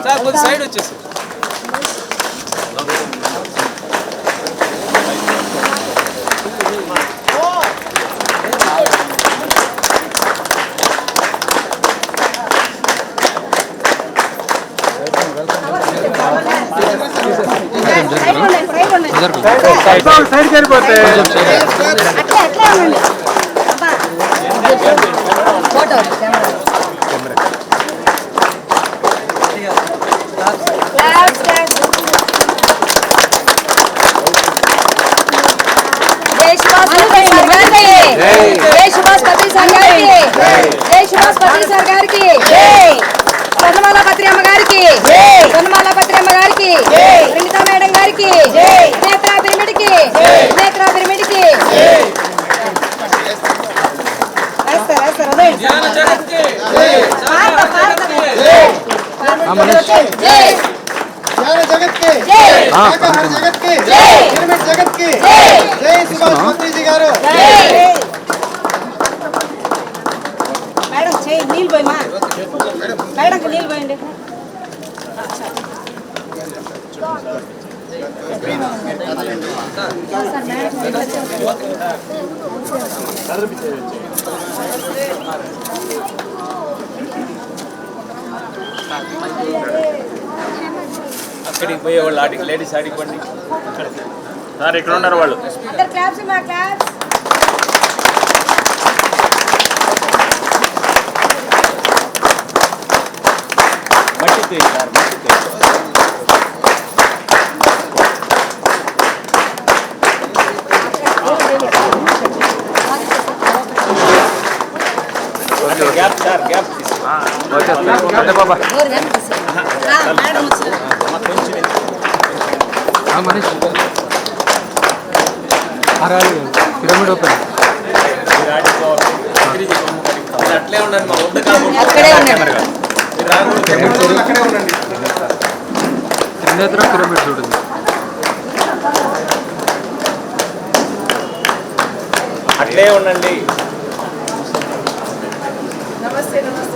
Sir కొద్ది side వచ్చేసి side సరిపోతే పొన్నమాల పత్రియమ్మ గారికి పొన్నమాల పత్రియమ్మ గారికి రింగితా మేడం గారికి నేత్రా పిరమిడ్కి నేత్రా పిరమిడ్కి మేడం చేయి నీళ్ళు పోయి మా మేడంకి నీళ్ళు పోయండి అక్కడికి పోయేవాళ్ళు ఆడికి లేడీస్ ఆడికి పండి సార్ ఇక్కడ ఉన్నారు వాళ్ళు క్లాప్స్ మా క్లాప్స్ మట్టి సార్ మట్టి గ్యాప్ సార్ గ్యాప్ బాబా పిరమిడ్ ఓపెన్ అట్లే ఉండండి మా వద్ద త్రినేత్ర పిరమిడ్ చూడండి అట్లే ఉండండి నమస్తే నమస్తే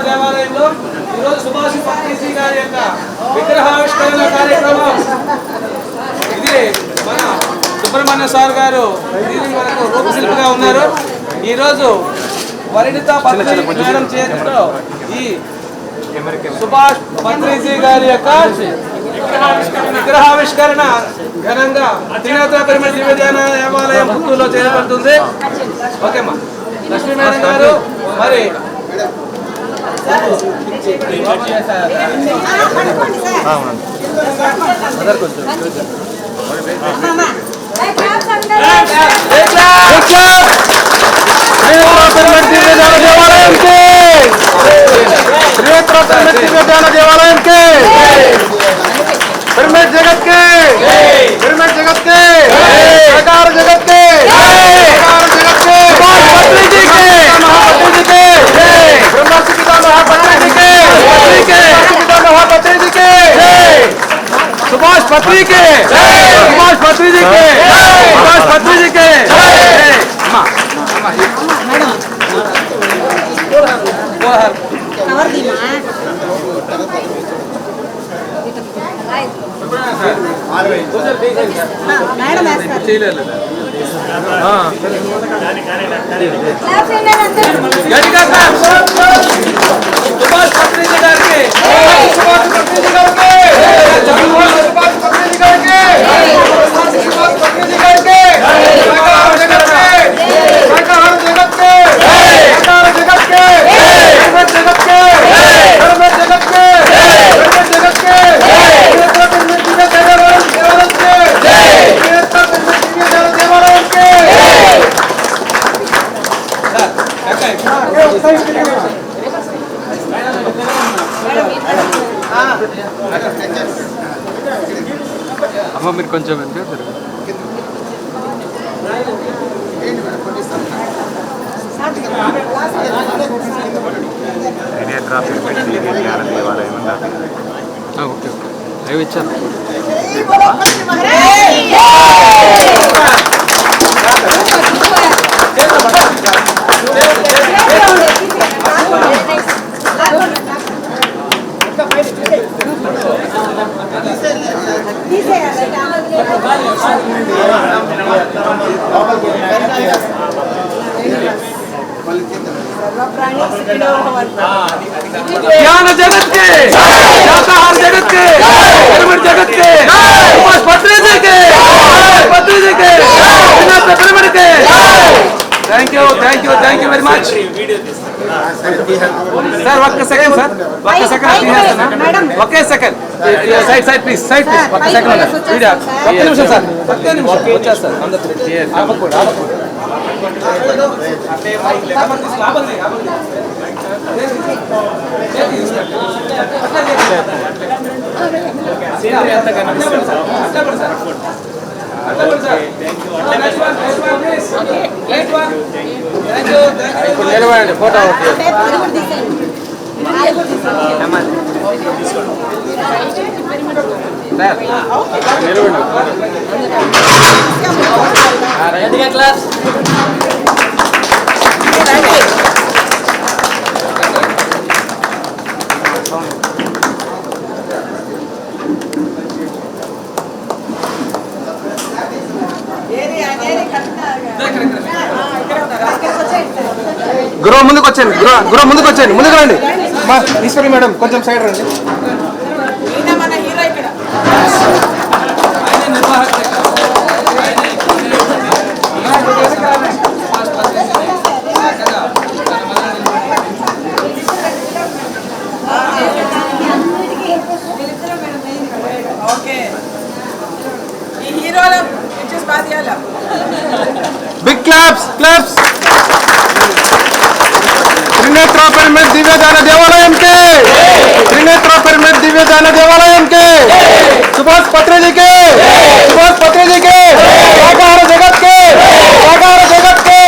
దేవాలయంలో ఈరోజు సుభాష్ పత్రిజీ గారి యొక్క విగ్రహావిష్కరణ కార్యక్రమం. ఇది మన సుబ్రహ్మణ్య సార్ గారు దీనికి మనకు రూపశిల్పిగా ఉన్నారు. ఈరోజు వరిణిత పత్రిజీ మేడం చేతిలో ఈ సుభాష్ పత్రిజీ గారి యొక్క విగ్రహావిష్కరణ ఘనంగా త్రినేత్ర పిరమిడ్ దివ్యధ్యాన దేవాలయం పుత్తూరులో చేయబడుతుంది. ఓకేమ్మా లక్ష్మీ మేడం గారు మరి देवालय के पिरमिड जगत के पिरमिड जगत के सरकार जगत के जगत के पत्रिजी के महापत्रिजी के ब्रह्मसिद्धा महापत्रिजी के महापत्रिजी के सुभाष पत्री के सुभाष पत्रिजी के सुभाष पत्रिजी के అమ్మ మీరు కొంచెం వెళ్తే ఓకే అవి ఇచ్చాను. ज्ञान जगत के, शाकाहार जगत के, पिरामिड जगत के, सुभाष पत्री जी के, पिरामिड के। Thank you very much sir. ఒక్క సెకండ్ సార్, ఒక్క second, okay second side please, ఒక్క సెకండ్ వీడియో, ఒక్క నిమిషం సార్, ఒక్క నిమిషం వచ్చేస్తారు నిలబడండి ఫోటో నిలబడండి క్లాస్. గురువు ముందుకు వచ్చాను, గురువు ముందుకు వచ్చాను, ముందుకు రండి. మా ఈశ్వరి మేడం కొంచెం సైడ్ రండి. Big claps. Trinetra pyramid Divyadan Devalayam के, त्रिनेत्रा पिरामिड दिव्यदान देवालयम के, सुभाष पत्री जी के, शाकाहार जगत के, पिरामिड जगत के,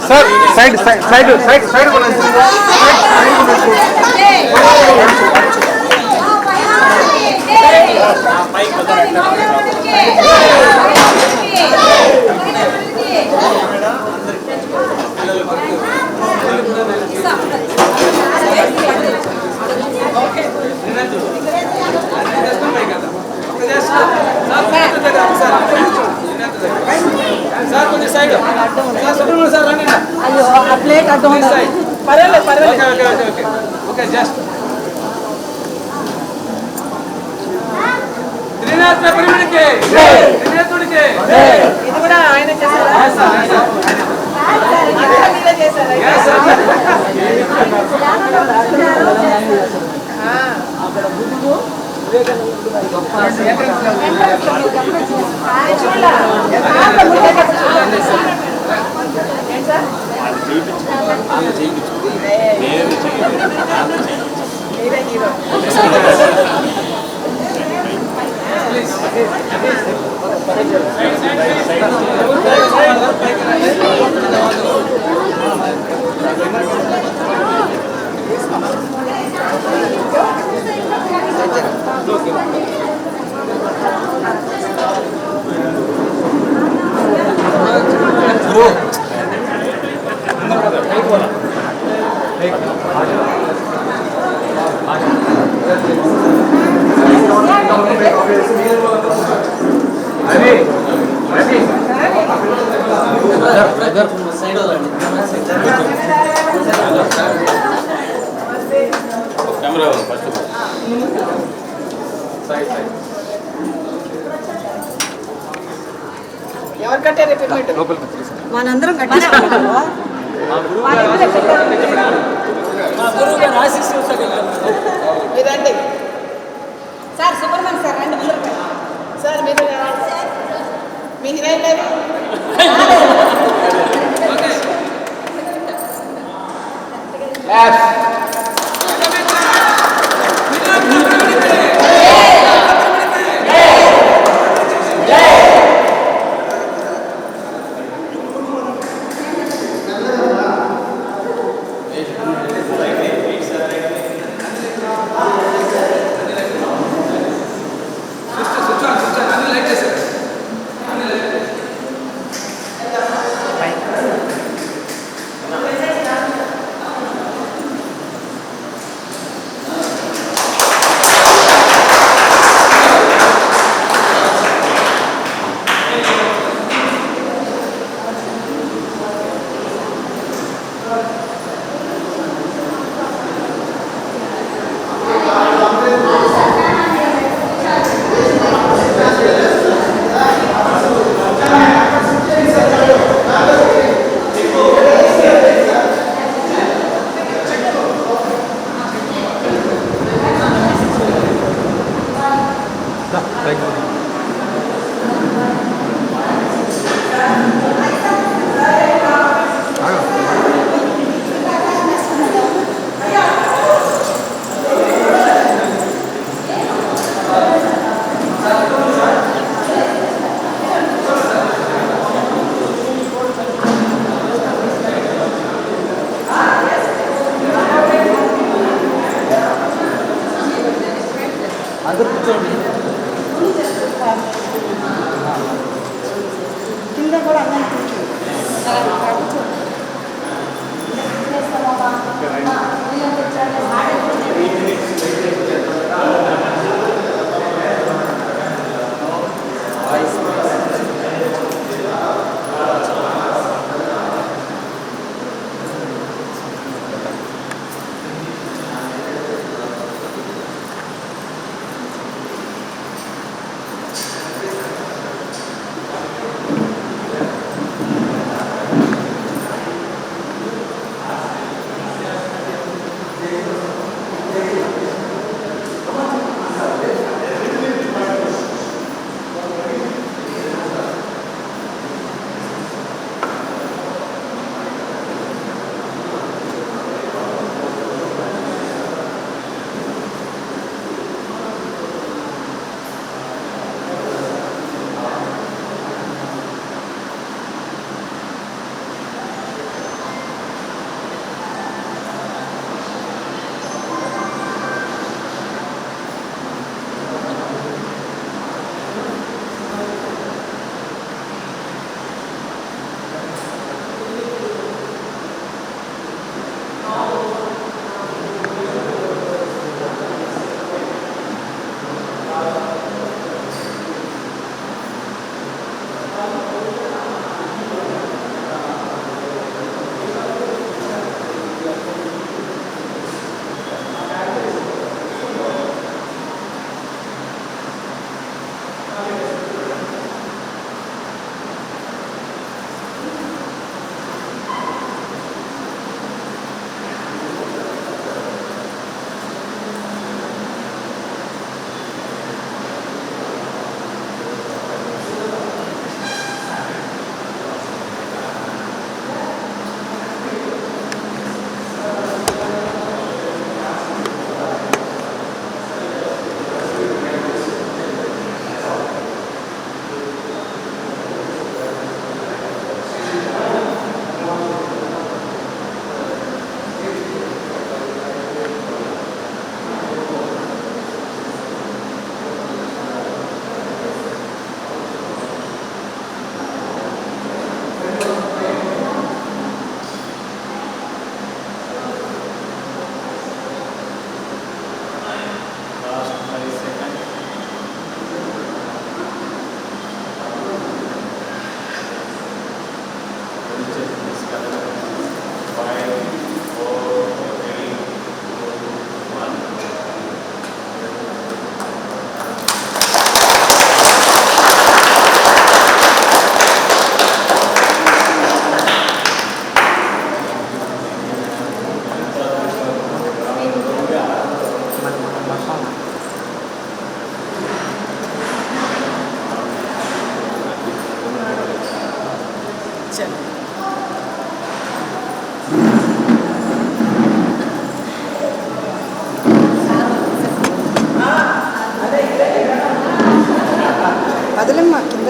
sir side plate okay just Trinetra pyramid के, त्रिनेत्रुడి के ఇది కూడా ఆయన చేశారా? అక్కడ గురువు ఎవరు కట్టారు పిరమిడ్? మనందరం కట్టిస్తాం. మా గురువు గారు ఆశీస్సులు ఇదండి. సార్ సుబ్రహ్మణ్యం సార్ రండి ముందర రండి. సార్ మీరు మీ హీరోయిన్ లేదు ఇచ్చాను. వదలమ్మా కింద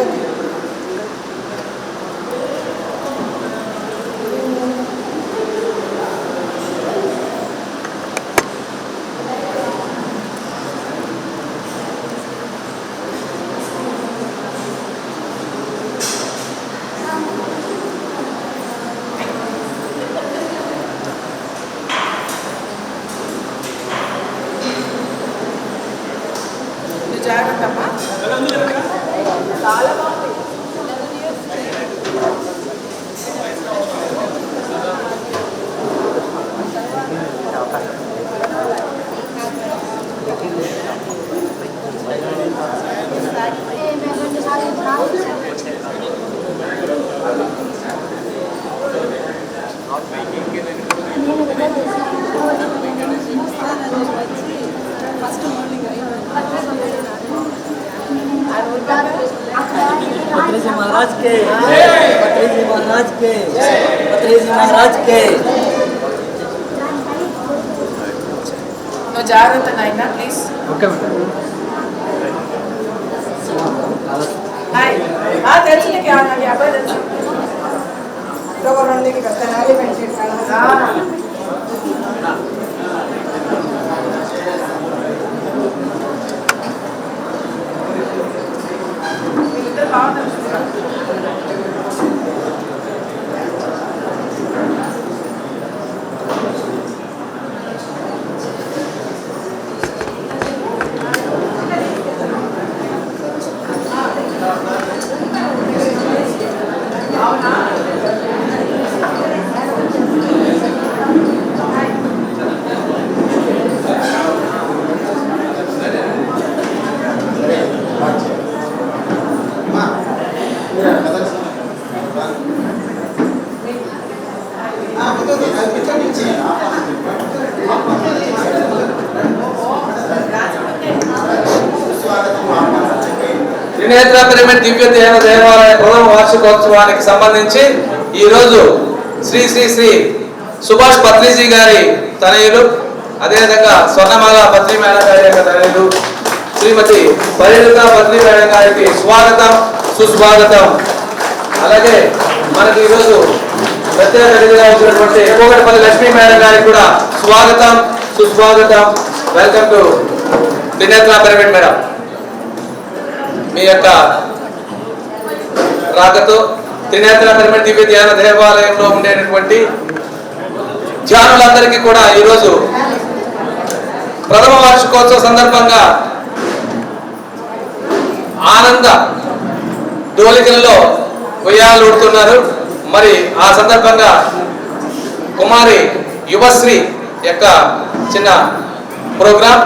నువ్వు జాగ్రత్త అమ్మా. చాలా బాగుంది. पत्री जी महाराज के पत्री जी महाराज के पत्री जी महाराज के నువ్వు జాగ్రత్త నాయనా ప్లీజ్. Okay madam. హాయ్ తెలుసు నీకు నాకు అబ్బాయి తెలుసు. వీళ్ళిద్దరు బాగున్నారు. త్రినేత్ర పిరమిడ్ దివ్య ధ్యాన దేవాలయ ప్రథమ వార్షికోత్సవానికి సంబంధించి ఈ రోజు శ్రీ శ్రీ శ్రీ సుభాష్ పత్రిజీ గారి తనయులు, అదేవిధంగా స్వర్ణమాల పత్రి మేడం గారి యొక్క తనయులు శ్రీమతి పరిణిత పత్రి మేడం గారికి స్వాగతం సుస్వాగతం. అలాగే మనకి ఈరోజు ప్రత్యేక అతిథిగా వచ్చినటువంటి కోగడపల్లి లక్ష్మీ మేడం గారికి కూడా స్వాగతం సుస్వాగతం. Welcome to Trinetra pyramid madam. మీ యొక్క రాకతో త్రినేత్ర పిరమిడ్ దివ్య ధ్యాన దేవాలయంలో ఉండేటటువంటి ధ్యానులందరికీ కూడా ఈరోజు ప్రథమ వార్షికోత్సవ సందర్భంగా ఆనంద డోలికలలో ఉయ్యాలు ఊడుతున్నారు. మరి ఆ సందర్భంగా కుమారి యువశ్రీ యొక్క చిన్న programme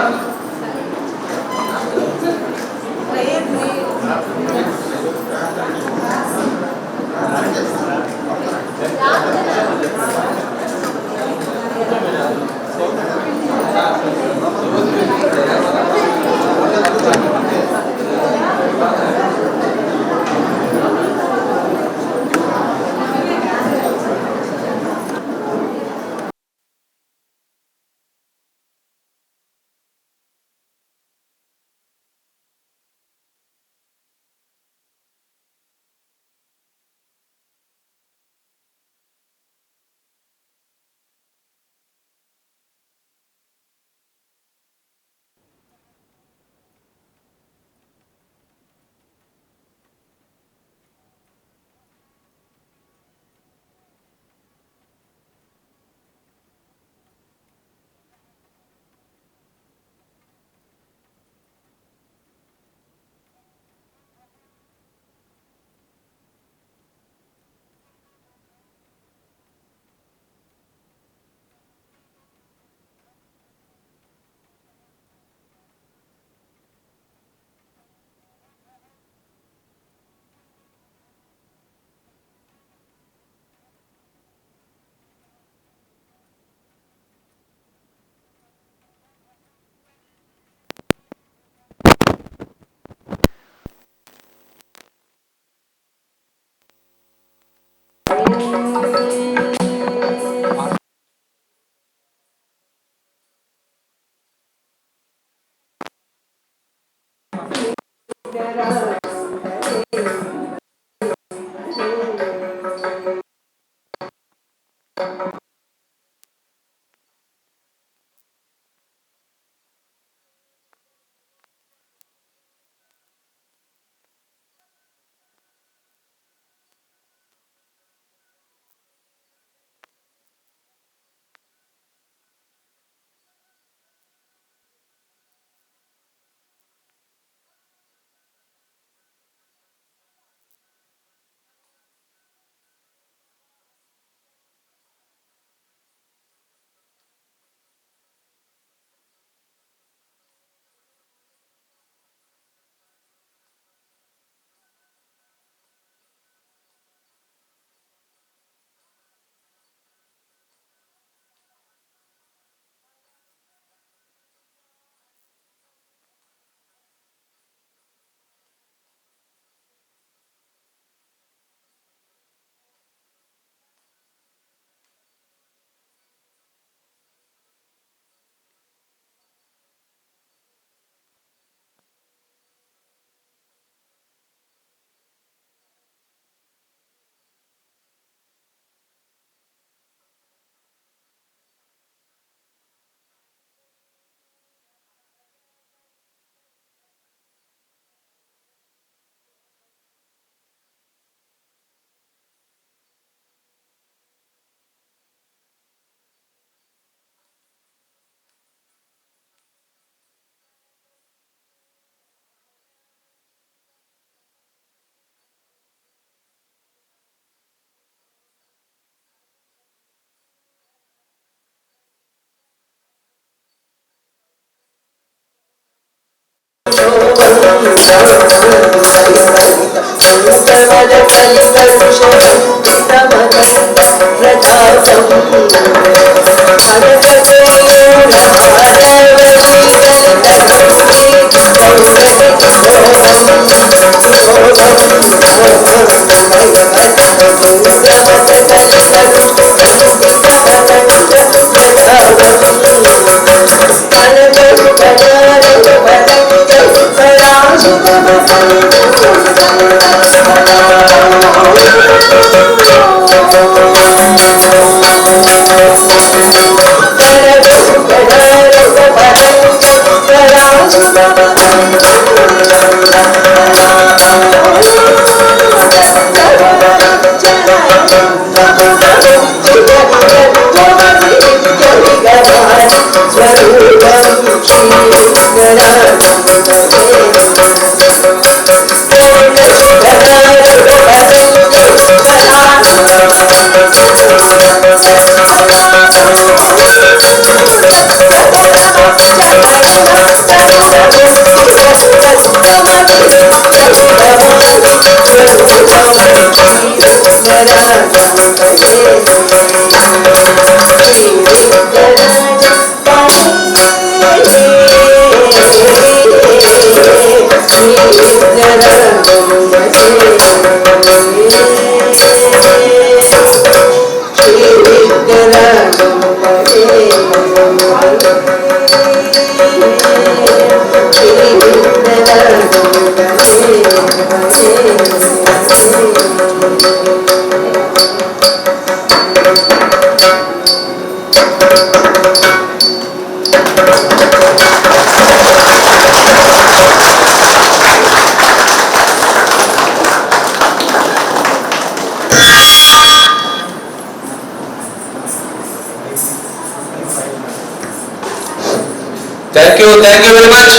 Thank you very much.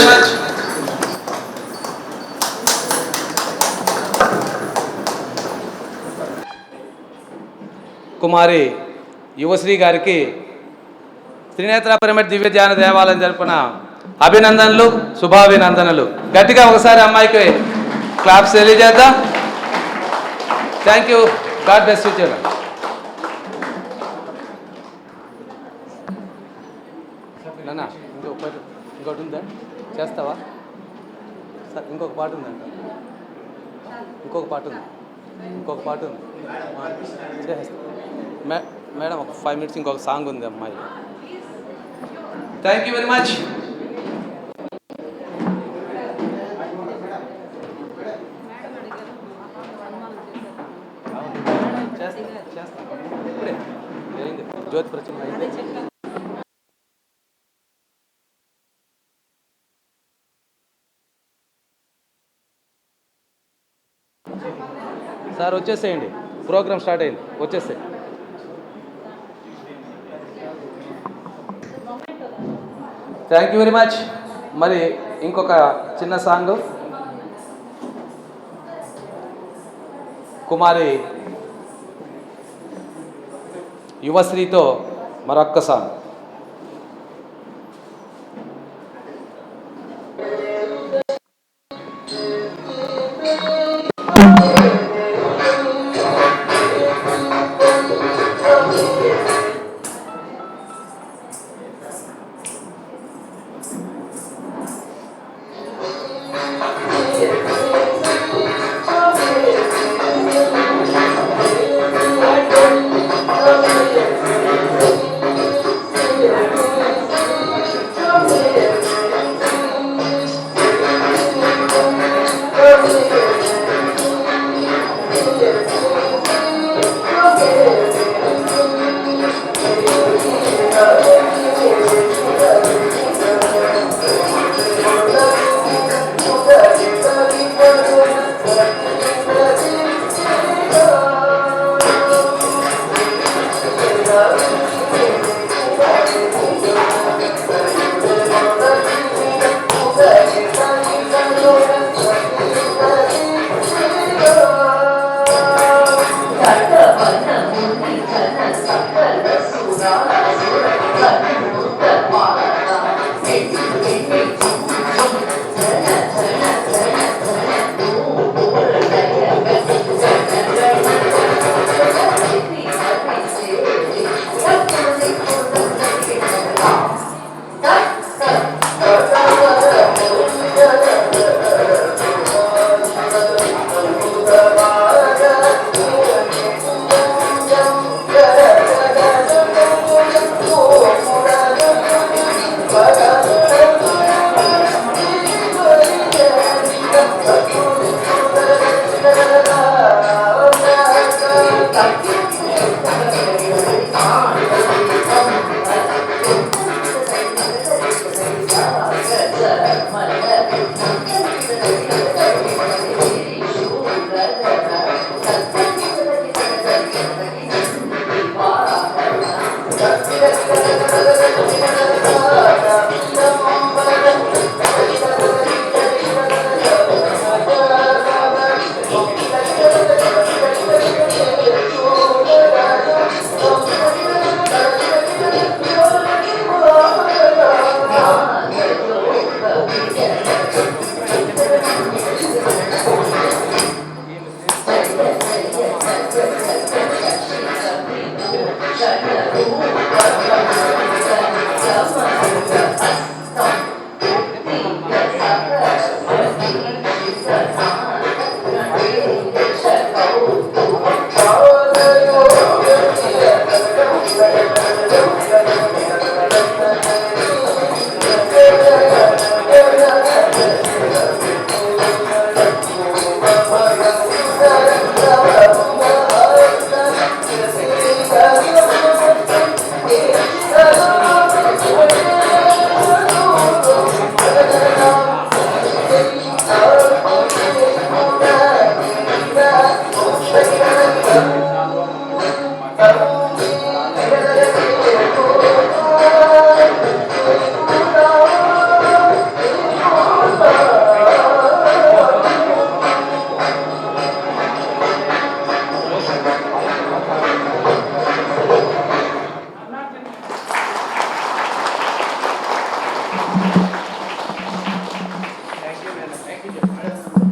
కుమారి యువశ్రీ గారికి త్రినేత్ర పిరమిడ్ దివ్య ధ్యాన దేవాలయం జరుపున అభినందనలు, శుభాభినందనలు. గట్టిగా ఒకసారి అమ్మాయికి క్లాప్స్ తెలియజేద్దాం. Thank you. God bless you children. నాన్న ఇంకోటి ఉందా చేస్తావా? సార్ ఇంకొక పాట ఉందంట, ఇంకొక పాట ఉంది. ఇంకొక పాట ఉంది మేడం ఒక 5 minutes ఇంకొక సాంగ్ ఉంది అమ్మాయి. Thank you very much. ఇప్పుడే జ్యోతి ప్రచురణ సార్ వచ్చేసేయండి, ప్రోగ్రామ్ స్టార్ట్ అయింది, వచ్చేసేయండి. Thank you very much. మరి ఇంకొక చిన్న సాంగ్ కుమారి యువశ్రీతో మరొక్క song.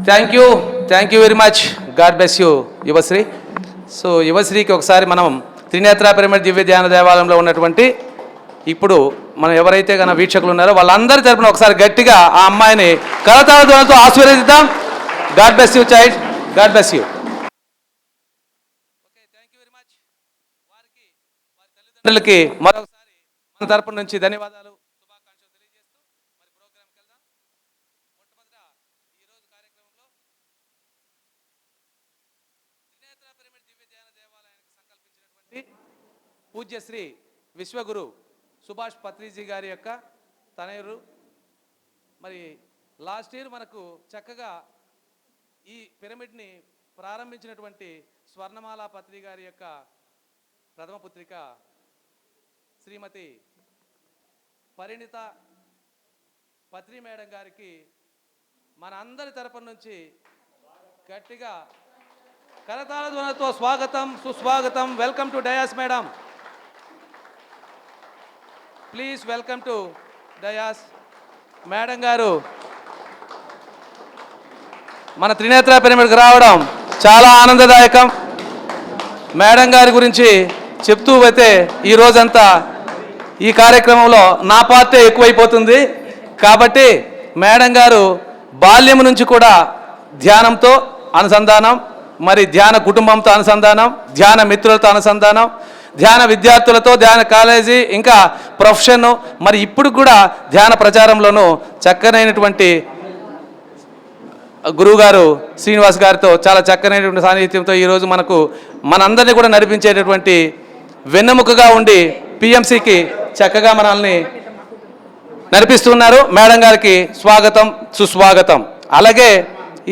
Thank you very much. God bless you Yuvasri. So యువశ్రీకి ఒకసారి మనం త్రినేత్ర పిరమిడ్ దివ్య ధ్యాన దేవాలయంలో ఉన్నటువంటి ఇప్పుడు మనం ఎవరైతే కన్నా వీక్షకులు ఉన్నారో వాళ్ళందరి తరపున ఒకసారి గట్టిగా ఆ అమ్మాయిని కరతాళ ధ్వనులతో ఆశీర్వదిద్దాం. God bless you child, God bless you. పిల్లలకి మరొకసారి మన తరపు నుంచి ధన్యవాదాలు, శుభాకాంక్షలు తెలియజేస్తూ మరి ప్రోగ్రామ్కి వెళ్దాం. మొట్టమొదట ఈరోజు కార్యక్రమంలో త్రినేత్ర పిరమిడ్ దివ్య ధ్యాన దేవాలయానికి సంకల్పించినటువంటి పూజ్య శ్రీ విశ్వగురు సుభాష్ పత్రిజీ గారి యొక్క తనయురు. మరి లాస్ట్ ఇయర్ మనకు చక్కగా ఈ పిరమిడ్ని ప్రారంభించినటువంటి స్వర్ణమాల పత్రి గారి యొక్క ప్రథమ పుత్రిక శ్రీమతి పరిణిత పత్రి మేడం గారికి మన అందరి తరపు నుంచి గట్టిగా కరతాళ ధ్వనులతో స్వాగతం, సుస్వాగతం. Welcome to dais madam. Please welcome to dais. Madam గారు మన త్రినేత్ర పిరమిడ్కి రావడం చాలా ఆనందదాయకం. మేడం గారి గురించి చెప్తూ పోతే ఈ రోజంతా ఈ కార్యక్రమంలో నా పాత్రే ఎక్కువైపోతుంది. కాబట్టి మేడం గారు బాల్యం నుంచి కూడా ధ్యానంతో అనుసంధానం, మరి ధ్యాన కుటుంబంతో అనుసంధానం, ధ్యాన మిత్రులతో అనుసంధానం, ధ్యాన విద్యార్థులతో, ధ్యాన కాలేజీ, ఇంకా ప్రొఫెషన్, మరి ఇప్పుడు కూడా ధ్యాన ప్రచారంలోనూ చక్కనైనటువంటి గురువుగారు శ్రీనివాస్ గారితో చాలా చక్కనైనటువంటి సాన్నిధ్యంతో ఈరోజు మనందరినీ కూడా నడిపించేటటువంటి వెన్నెముకగా ఉండి పిఎంసికి చక్కగా మనల్ని నడిపిస్తున్నారు. మేడం గారికి స్వాగతం, సుస్వాగతం. అలాగే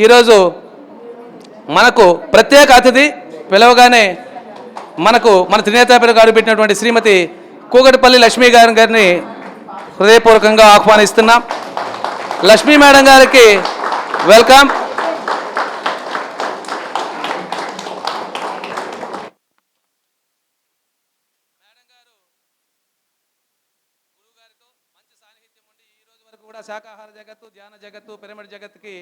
ఈరోజు మనకు ప్రత్యేక అతిథి పిలవగానే మన త్రినేత్ర పిరమిడ్ గారు పెట్టినటువంటి శ్రీమతి కూకటిపల్లి లక్ష్మీ గారిని హృదయపూర్వకంగా ఆహ్వానిస్తున్నాం. లక్ష్మీ మేడం గారికి వెల్కమ్. మేడం గారు గురువు గారితో మంచి సాన్నిహిత్యం ఉండి ఈ రోజు వరకు కూడా శాకాహార జగత్తు, ధ్యాన జగత్తు, పిరమిడ్ జగత్తుకి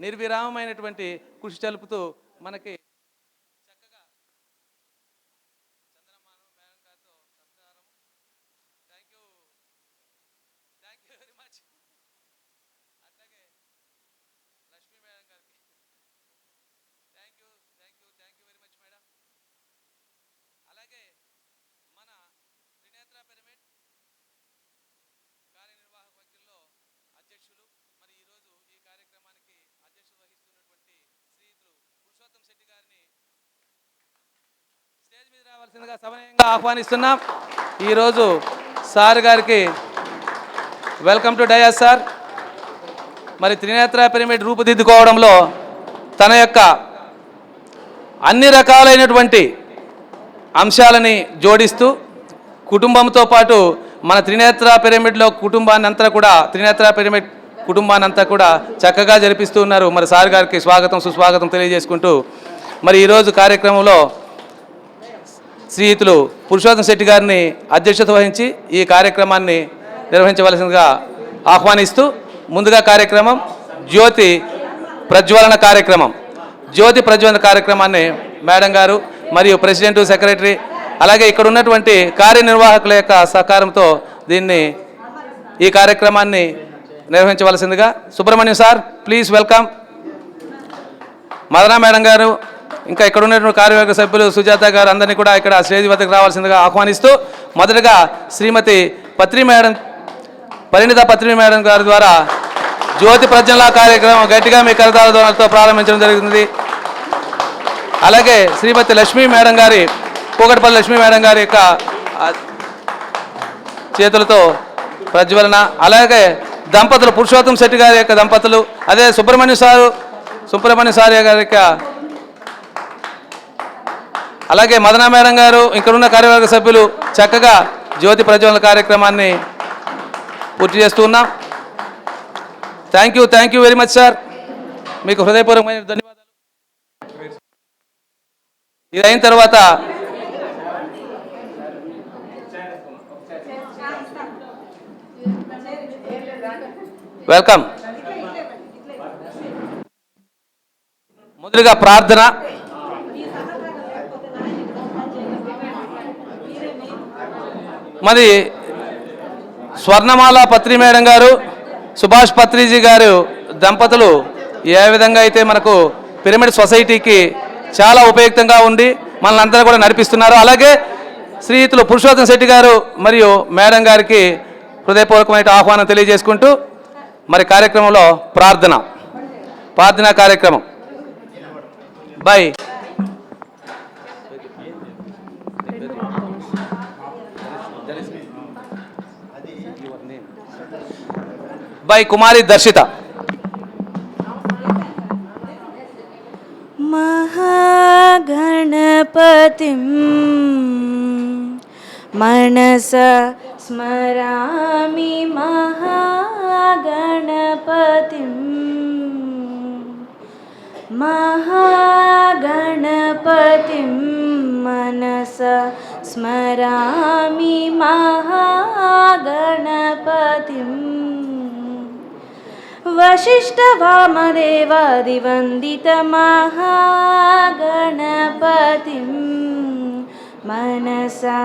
నిర్విరామమైనటువంటి కృషి తెలుపుతూ మనకి చక్కగా చంద్రమాను మేడం గారితో సత్కారం. Thank you very much. అట్లాగే లక్ష్మీ మేడం గారికి thank you very much madam. అలాగే మన త్రినేత్ర పిరమిడ్ కార్యనిర్వాహక వర్గంలో అధ్యక్షులు, మరి ఈరోజు ఈ కార్యక్రమానికి అధ్యక్షత వహిస్తున్నటువంటి శ్రీయుతులు పురుషోత్తం శెట్టి గారిని స్టేజ్ మీద రావాల్సిందిగా సమయంగా ఆహ్వానిస్తున్నాం. ఈరోజు సార్ గారికి వెల్కమ్ టు డయాస్ సార్. మరి త్రినేత్ర పిరమిడ్ రూపుదిద్దుకోవడంలో తన యొక్క అన్ని రకాలైనటువంటి అంశాలని జోడిస్తూ కుటుంబంతో పాటు మన త్రినేత్ర పిరమిడ్లో త్రినేత్ర పిరమిడ్ కుటుంబాన్ని అంతా కూడా చక్కగా జరిపిస్తూ ఉన్నారు. మరి సార్ గారికి స్వాగతం, సుస్వాగతం తెలియజేసుకుంటూ మరి ఈరోజు కార్యక్రమంలో శ్రీయుతులు పురుషోత్తం శెట్టి గారిని అధ్యక్షత వహించి ఈ కార్యక్రమాన్ని నిర్వహించవలసిందిగా ఆహ్వానిస్తూ, ముందుగా కార్యక్రమం జ్యోతి ప్రజ్వలన కార్యక్రమాన్ని మేడం గారు మరియు ప్రెసిడెంట్, సెక్రటరీ, అలాగే ఇక్కడ ఉన్నటువంటి కార్యనిర్వాహకుల యొక్క సహకారంతో ఈ కార్యక్రమాన్ని నిర్వహించవలసిందిగా Subrahmanyam sir please welcome. Madana madam గారు, ఇంకా ఇక్కడ ఉన్నటువంటి కార్యవర్గ సభ్యులు సుజాత గారు అందరినీ కూడా ఇక్కడ స్టేజ్ వద్దకు రావాల్సిందిగా ఆహ్వానిస్తూ, మొదటగా శ్రీమతి పరిణిత పత్రి మేడం గారి ద్వారా జ్యోతి ప్రజ్వలన కార్యక్రమం గట్టిగా మీ కరతాళ ధ్వనులతో ప్రారంభించడం జరుగుతుంది. అలాగే శ్రీమతి లక్ష్మీ మేడం గారి, కూకటిపల్లి లక్ష్మీ మేడం గారి యొక్క చేతులతో ప్రజ్వలన, అలాగే దంపతులు పురుషోత్తం శెట్టి గారి యొక్క దంపతులు, అదే సుబ్రహ్మణ్య సార్ గారి యొక్క, అలాగే మదనా మేడం గారు, ఇక్కడున్న కార్యవర్గ సభ్యులు చక్కగా జ్యోతి ప్రజ్వలన కార్యక్రమాన్ని పూర్తి చేస్తూ ఉన్నాం. Thank you very much sir. మీకు హృదయపూర్వకమైన ధన్యవాదాలు. ఇది అయిన తర్వాత వెల్కమ్. మొదలుగా ప్రార్థన. మరి స్వర్ణమాల పత్రి మేడం గారు, సుభాష్ పత్రిజీ గారు దంపతులు ఏ విధంగా అయితే మనకు పిరమిడ్ సొసైటీకి చాలా ఉపయుక్తంగా ఉండి మనల్ని అందరూ కూడా నడిపిస్తున్నారు. అలాగే శ్రీయుతులు పురుషోత్తం శెట్టి గారు మరియు మేడం గారికి హృదయపూర్వకమైన ఆహ్వానం తెలియజేసుకుంటూ మరి కార్యక్రమంలో ప్రార్థనా కార్యక్రమం బై కుమారి దర్శిత. महागणपतिं मनसा स्मरामि महागणपतिं मनसा स्मरामि महागणपतिं वसिष्ठवामदेवादिवन्दितमहागणपतिं मनसा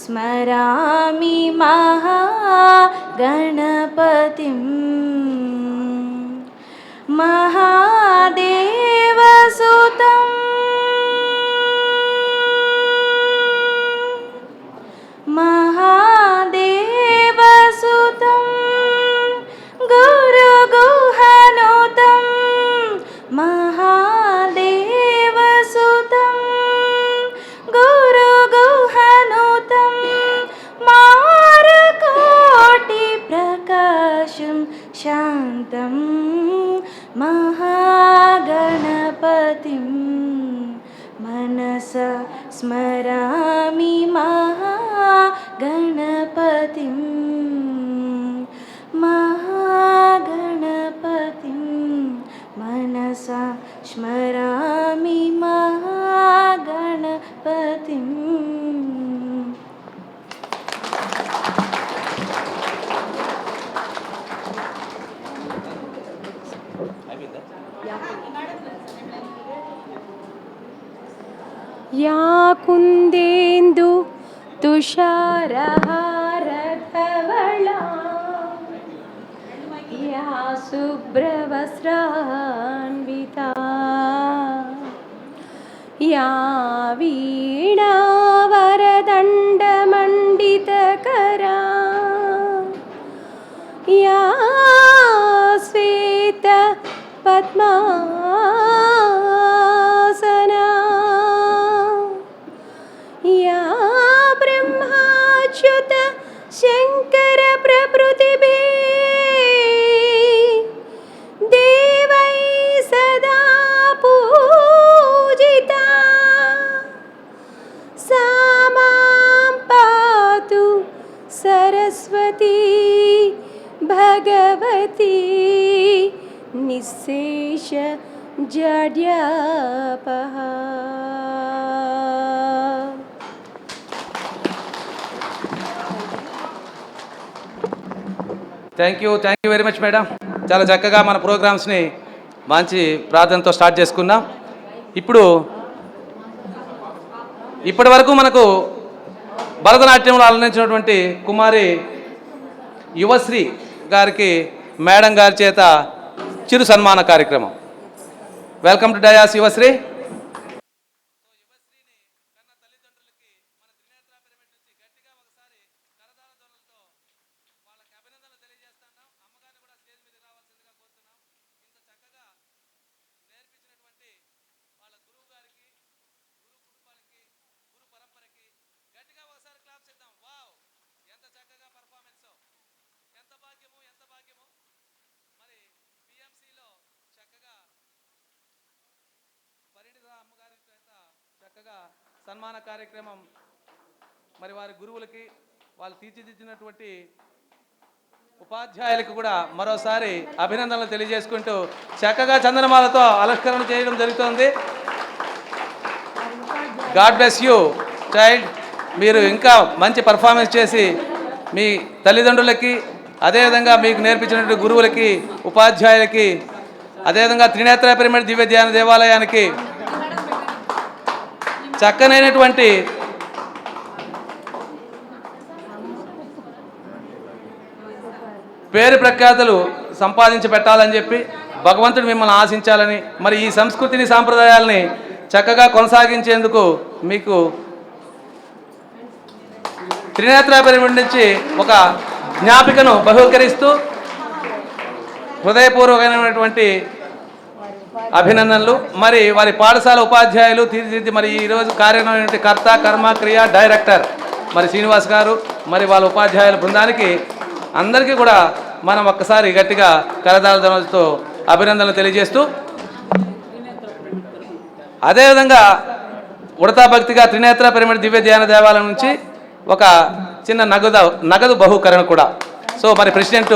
स्मरामि महागणपतिं महादेवसुतं गुरुगुहनुतं महादेवसुतं गुरुगुहनुतं मारकोटिप्रकाशं शान्तं महागणपतिं मनसा स्मरामि महागणपतिं महागणपतिं मनसा स्मरामि महागणपतिं. या कुन्देन्दु तुषारहारधवला या शुभ्रवस्त्रान्विता या वीणावरदण्डमण्डितकरा या श्वेत पद्मासना या ब्रह्माच्युत शंकर प्रभृतिभिः देवै सदा पूजिता सा मां पातु सरस्वती भगवती निःशेष जड्यापहा. Thank you very much madam. చాలా చక్కగా మన ప్రోగ్రామ్స్ని మంచి ప్రార్థనతో స్టార్ట్ చేసుకున్నాం. ఇప్పటి వరకు మనకు భరతనాట్యంలో ఆలపించినటువంటి కుమారి యువశ్రీ గారికి మేడం గారి చేత చిరు సన్మాన కార్యక్రమం. Welcome to dais Yuvasri. చక్కగా సన్మాన కార్యక్రమం మరి వారి గురువులకి వాళ్ళు తీర్చిదిద్దినటువంటి ఉపాధ్యాయులకు కూడా మరోసారి అభినందనలు తెలియజేసుకుంటూ చక్కగా చందనమాలతో అలంకరణ చేయడం జరుగుతుంది. God bless you child. మీరు ఇంకా మంచి పర్ఫార్మెన్స్ చేసి మీ తల్లిదండ్రులకి అదేవిధంగా మీకు నేర్పించినటువంటి గురువులకి ఉపాధ్యాయులకి అదేవిధంగా త్రినేత్ర పిరమిడ్ దివ్య ధ్యాన దేవాలయానికి చక్కనైనటువంటి పేరు ప్రఖ్యాతులు సంపాదించి పెట్టాలని చెప్పి భగవంతుడు మిమ్మల్ని ఆశించాలని, మరి ఈ సంస్కృతిని సాంప్రదాయాలని చక్కగా కొనసాగించేందుకు మీకు త్రినేత్ర పిరమిడ్ నుంచి ఒక జ్ఞాపికను బహూకరిస్తూ హృదయపూర్వకమైనటువంటి అభినందనలు. మరి వారి పాఠశాల ఉపాధ్యాయులు తీర్చిదిద్ది మరి ఈరోజు కార్యక్రమం కర్త కర్మ క్రియ డైరెక్టర్ మరి శ్రీనివాస్ గారు, మరి వాళ్ళ ఉపాధ్యాయుల బృందానికి అందరికీ కూడా మనం ఒక్కసారి గట్టిగా కరతాళతో అభినందనలు తెలియజేస్తూ, అదేవిధంగా ఉడతా భక్తిగా త్రినేత్ర పిరమిడ్ దివ్య ధ్యాన దేవాలయం నుంచి ఒక చిన్న నగదు బహుకరణ కూడా, సో మరి ప్రెసిడెంట్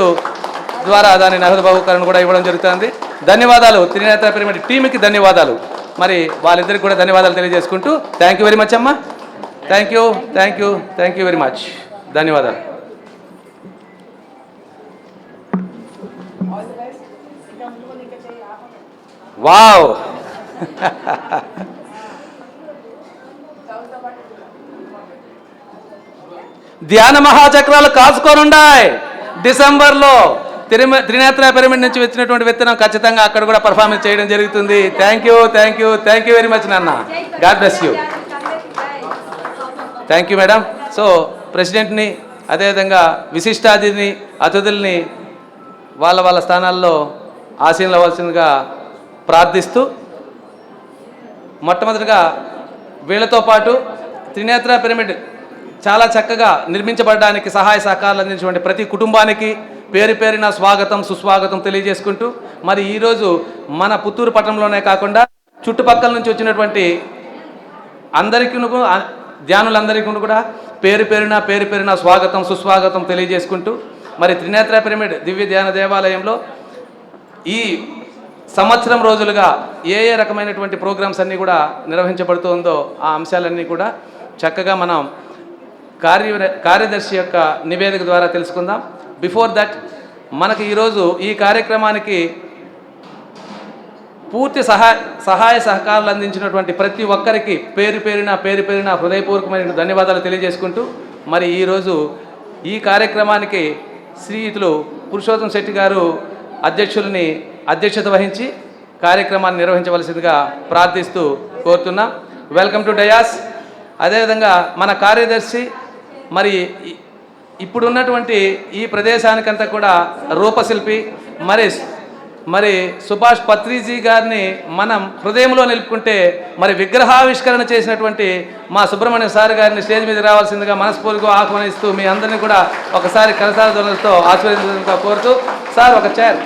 ద్వారా దాని నగదు బహుకరణ కూడా ఇవ్వడం జరుగుతుంది. ధన్యవాదాలు త్రినేత్ర పిరమిడ్ టీంకి, ధన్యవాదాలు. మరి వాళ్ళిద్దరికి కూడా ధన్యవాదాలు తెలియజేసుకుంటూ థ్యాంక్ యూ వెరీ మచ్ అమ్మా. Thank you very much. ధన్యవాదాలు. వావ్ ధ్యాన మహాచక్రాలు కాచుకోనుండాయి. డిసెంబర్లో త్రినేత్ర పిరమిడ్ నుంచి వచ్చినటువంటి విత్తనం ఖచ్చితంగా అక్కడ కూడా పర్ఫార్మెన్స్ చేయడం జరుగుతుంది. థ్యాంక్ యూ వెరీ మచ్ నాన్న. God bless you. Thank you madam. So ప్రెసిడెంట్ని, అదేవిధంగా విశిష్ట అతిథుల్ని వాళ్ళ స్థానాల్లో ఆశీర్వదించవలసిందిగా ప్రార్థిస్తూ, మొట్టమొదటిగా వీళ్ళతో పాటు త్రినేత్ర పిరమిడ్ చాలా చక్కగా నిర్మించబడడానికి సహాయ సహకారాలు అందించినటువంటి ప్రతి కుటుంబానికి పేరు పేరున స్వాగతం సుస్వాగతం తెలియజేసుకుంటూ, మరి ఈరోజు మన పుత్తూరు పట్టణంలోనే కాకుండా చుట్టుపక్కల నుంచి వచ్చినటువంటి అందరికీ ధ్యానులందరికీ కూడా పేరు పేరున స్వాగతం సుస్వాగతం తెలియజేసుకుంటూ, మరి త్రినేత్ర పిరమిడ్ దివ్య ధ్యాన దేవాలయంలో ఈ సంవత్సరం రోజులుగా ఏ రకమైనటువంటి ప్రోగ్రామ్స్ అన్నీ కూడా నిర్వహించబడుతుందో ఆ అంశాలన్నీ కూడా చక్కగా మనం కార్యదర్శి యొక్క నివేదిక ద్వారా తెలుసుకుందాం. బిఫోర్ దట్ మనకి ఈరోజు ఈ కార్యక్రమానికి పూర్తి సహాయ సహకారాలు అందించినటువంటి ప్రతి ఒక్కరికి పేరు పేరున హృదయపూర్వకమైన ధన్యవాదాలు తెలియజేసుకుంటూ, మరి ఈరోజు ఈ కార్యక్రమానికి శ్రీయుతులు పురుషోత్తం శెట్టి గారు అధ్యక్షత వహించి కార్యక్రమాన్ని నిర్వహించవలసిందిగా ప్రార్థిస్తూ కోరుతున్నాం. Welcome to dais. అదేవిధంగా మన కార్యదర్శి మరి ఇప్పుడున్నటువంటి ఈ ప్రదేశానికంతా కూడా రూపశిల్పి మరి సుభాష్ పత్రిజీ గారిని మనం హృదయంలో నిలుపుకుంటే మరి విగ్రహావిష్కరణ చేసినటువంటి మా సుబ్రహ్మణ్యం సార్ గారిని స్టేజ్ మీద రావాల్సిందిగా మనస్ఫూర్తిగా ఆహ్వానిస్తూ మీ అందరినీ కూడా ఒకసారి కరతాళ ధ్వనులతో ఆశీర్వదించాలని కోరుతూ, సార్ ఒక chair.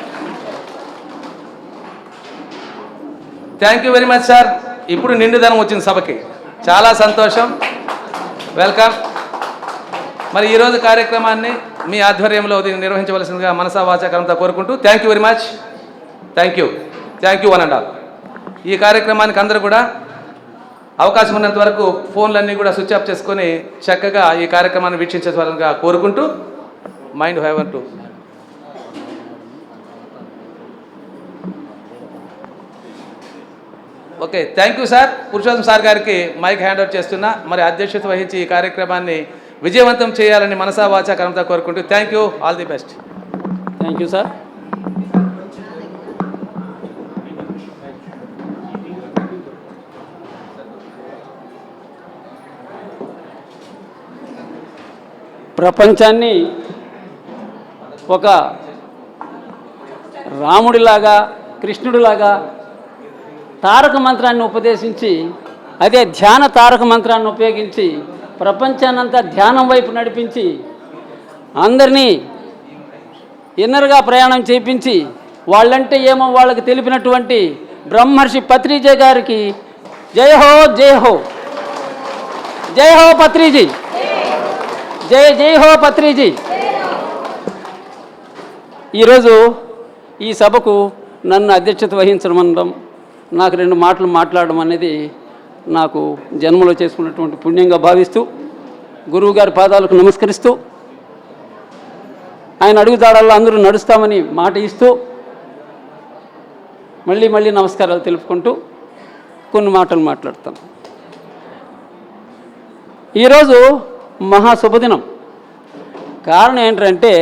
Thank you very much sir. ఇప్పుడు నిండుదనం వచ్చింది సభకి, చాలా సంతోషం. వెల్కమ్. మరి ఈరోజు కార్యక్రమాన్ని మీ ఆధ్వర్యంలో దీన్ని నిర్వహించవలసిందిగా మనసా వాచాకరంతో కోరుకుంటూ thank you very much. Thank you 1 and all. ఈ కార్యక్రమానికి అందరూ కూడా అవకాశం ఉన్నంత వరకు ఫోన్లన్నీ కూడా స్విచ్ ఆఫ్ చేసుకొని చక్కగా ఈ కార్యక్రమాన్ని వీక్షించేవాళ్ళగా కోరుకుంటూ మైండ్ హ్యావర్ to okay. Thank you sir. Purushottam sir గారికి మైక్ హ్యాండ్ ఓవర్ చేస్తున్నా. మరి అధ్యక్షత వహించి ఈ కార్యక్రమాన్ని విజయవంతం చేయాలని మనసా వాచా కర్మతో కోరుకుంటూ thank you. All the best. Thank you sir. ప్రపంచాన్ని ఒక రాముడిలాగా కృష్ణుడిలాగా తారక మంత్రాన్ని ఉపదేశించి, అదే ధ్యాన తారక మంత్రాన్ని ఉపయోగించి ప్రపంచాన్నంతా ధ్యానం వైపు నడిపించి అందరినీ ఇన్నర్గా ప్రయాణం చేయించి వాళ్ళంటే ఏమో వాళ్ళకి తెలిపినటువంటి బ్రహ్మర్షి పత్రిజీ గారికి జై హో జై హో. జై హో పత్రిజీ. జై హో పత్రిజీ. ఈరోజు ఈ సభకు నన్ను అధ్యక్షత వహించడం, నాకు 2 మాటలు మాట్లాడడం అనేది నాకు జన్మలో చేసుకున్నటువంటి పుణ్యంగా భావిస్తూ గురువుగారి పాదాలకు నమస్కరిస్తూ ఆయన అడుగుదాడల్లో అందరూ నడుస్తామని మాట ఇస్తూ మళ్ళీ నమస్కారాలు తెలుపుకుంటూ కొన్ని మాటలు మాట్లాడతాను. ఈరోజు మహా శుభదినం. కారణం ఏంటంటే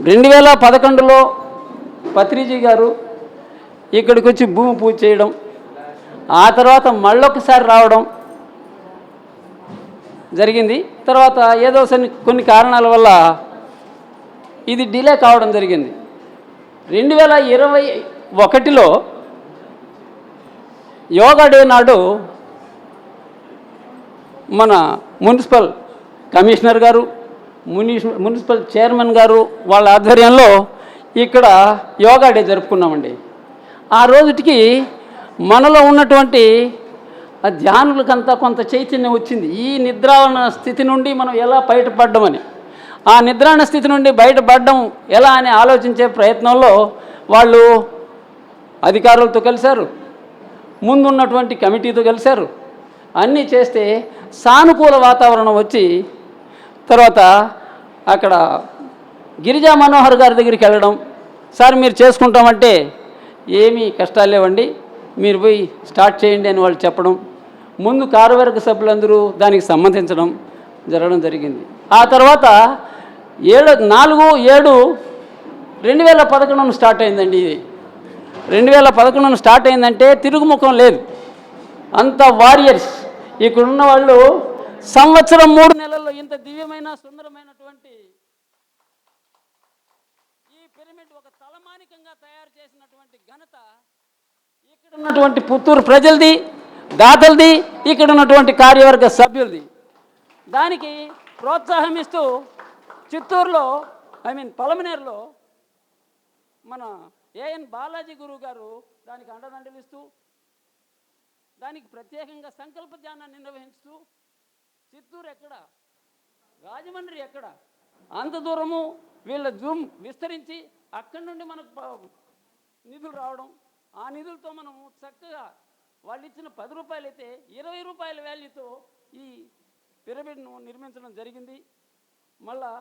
2011లో పత్రిజీ గారు ఇక్కడికి వచ్చి భూమి పూజ చేయడం, ఆ తర్వాత మళ్ళొకసారి రావడం, జరిగింది. తర్వాత ఏదో కొన్ని కారణాల వల్ల ఇది డిలే కావడం జరిగింది. 2021లో యోగా డే నాడు మన మున్సిపల్ కమిషనర్ గారు, మున్సిపల్ చైర్మన్ గారు వాళ్ళ ఆధ్వర్యంలో ఇక్కడ యోగా డే జరుపుకున్నామండి. ఆ రోజుకి మనలో ఉన్నటువంటి ఆ ధ్యానులకంతా కొంత చైతన్యం వచ్చింది. ఈ నిద్రాణ స్థితి నుండి మనం ఎలా బయటపడ్డామని, ఆ నిద్రాణ స్థితి నుండి బయటపడడం ఎలా అని ఆలోచించే ప్రయత్నంలో వాళ్ళు అధికారులతో కలిశారు, ముందున్నటువంటి కమిటీతో కలిశారు. అన్నీ చేస్తే సానుకూల వాతావరణం వచ్చి తర్వాత అక్కడ గిరిజా మనోహర్ గారి దగ్గరికి వెళ్ళడం, సార్ మీరు చేసుకుంటామంటే ఏమీ కష్టాలు లేవండి, మీరు పోయి స్టార్ట్ చేయండి అని వాళ్ళు చెప్పడం, ముందు కార్యవర్గ సభ్యులందరూ దానికి సంబంధించడం జరగడం జరిగింది. ఆ తర్వాత 4/7/2011 స్టార్ట్ అయిందండి. ఇది 2011 స్టార్ట్ అయిందంటే తిరుగుముఖం లేదు. అంత వారియర్స్ ఇక్కడున్న వాళ్ళు సంవత్సరం 3 నెలల్లో ఇంత దివ్యమైన సుందరమైనటువంటి ఈ పిరమిడ్ ఒక తలమానికంగా తయారు చేసినటువంటి ఘనత ఇక్కడ ఉన్నటువంటి పుత్తూరు ప్రజలది, దాతలది, ఇక్కడ ఉన్నటువంటి కార్యవర్గ సభ్యులది. దానికి ప్రోత్సాహం ఇస్తూ చిత్తూరులో పలమనేరులో మన ఏఎన్ బాలాజీ గురువు గారు దానికి అండదండలు ఇస్తూ దానికి ప్రత్యేకంగా సంకల్ప ధ్యానాన్ని నిర్వహిస్తూ చిత్తూరు ఎక్కడ, రాజమండ్రి ఎక్కడ, అంత దూరము వీళ్ళ జూమ్ విస్తరించి అక్కడి నుండి మనకు నిధులు రావడం, ఆ నిధులతో మనము చక్కగా వాళ్ళు ఇచ్చిన 10 రూపాయలు అయితే 20 రూపాయల వాల్యూతో ఈ పిరమిడ్ను నిర్మించడం జరిగింది. మళ్ళా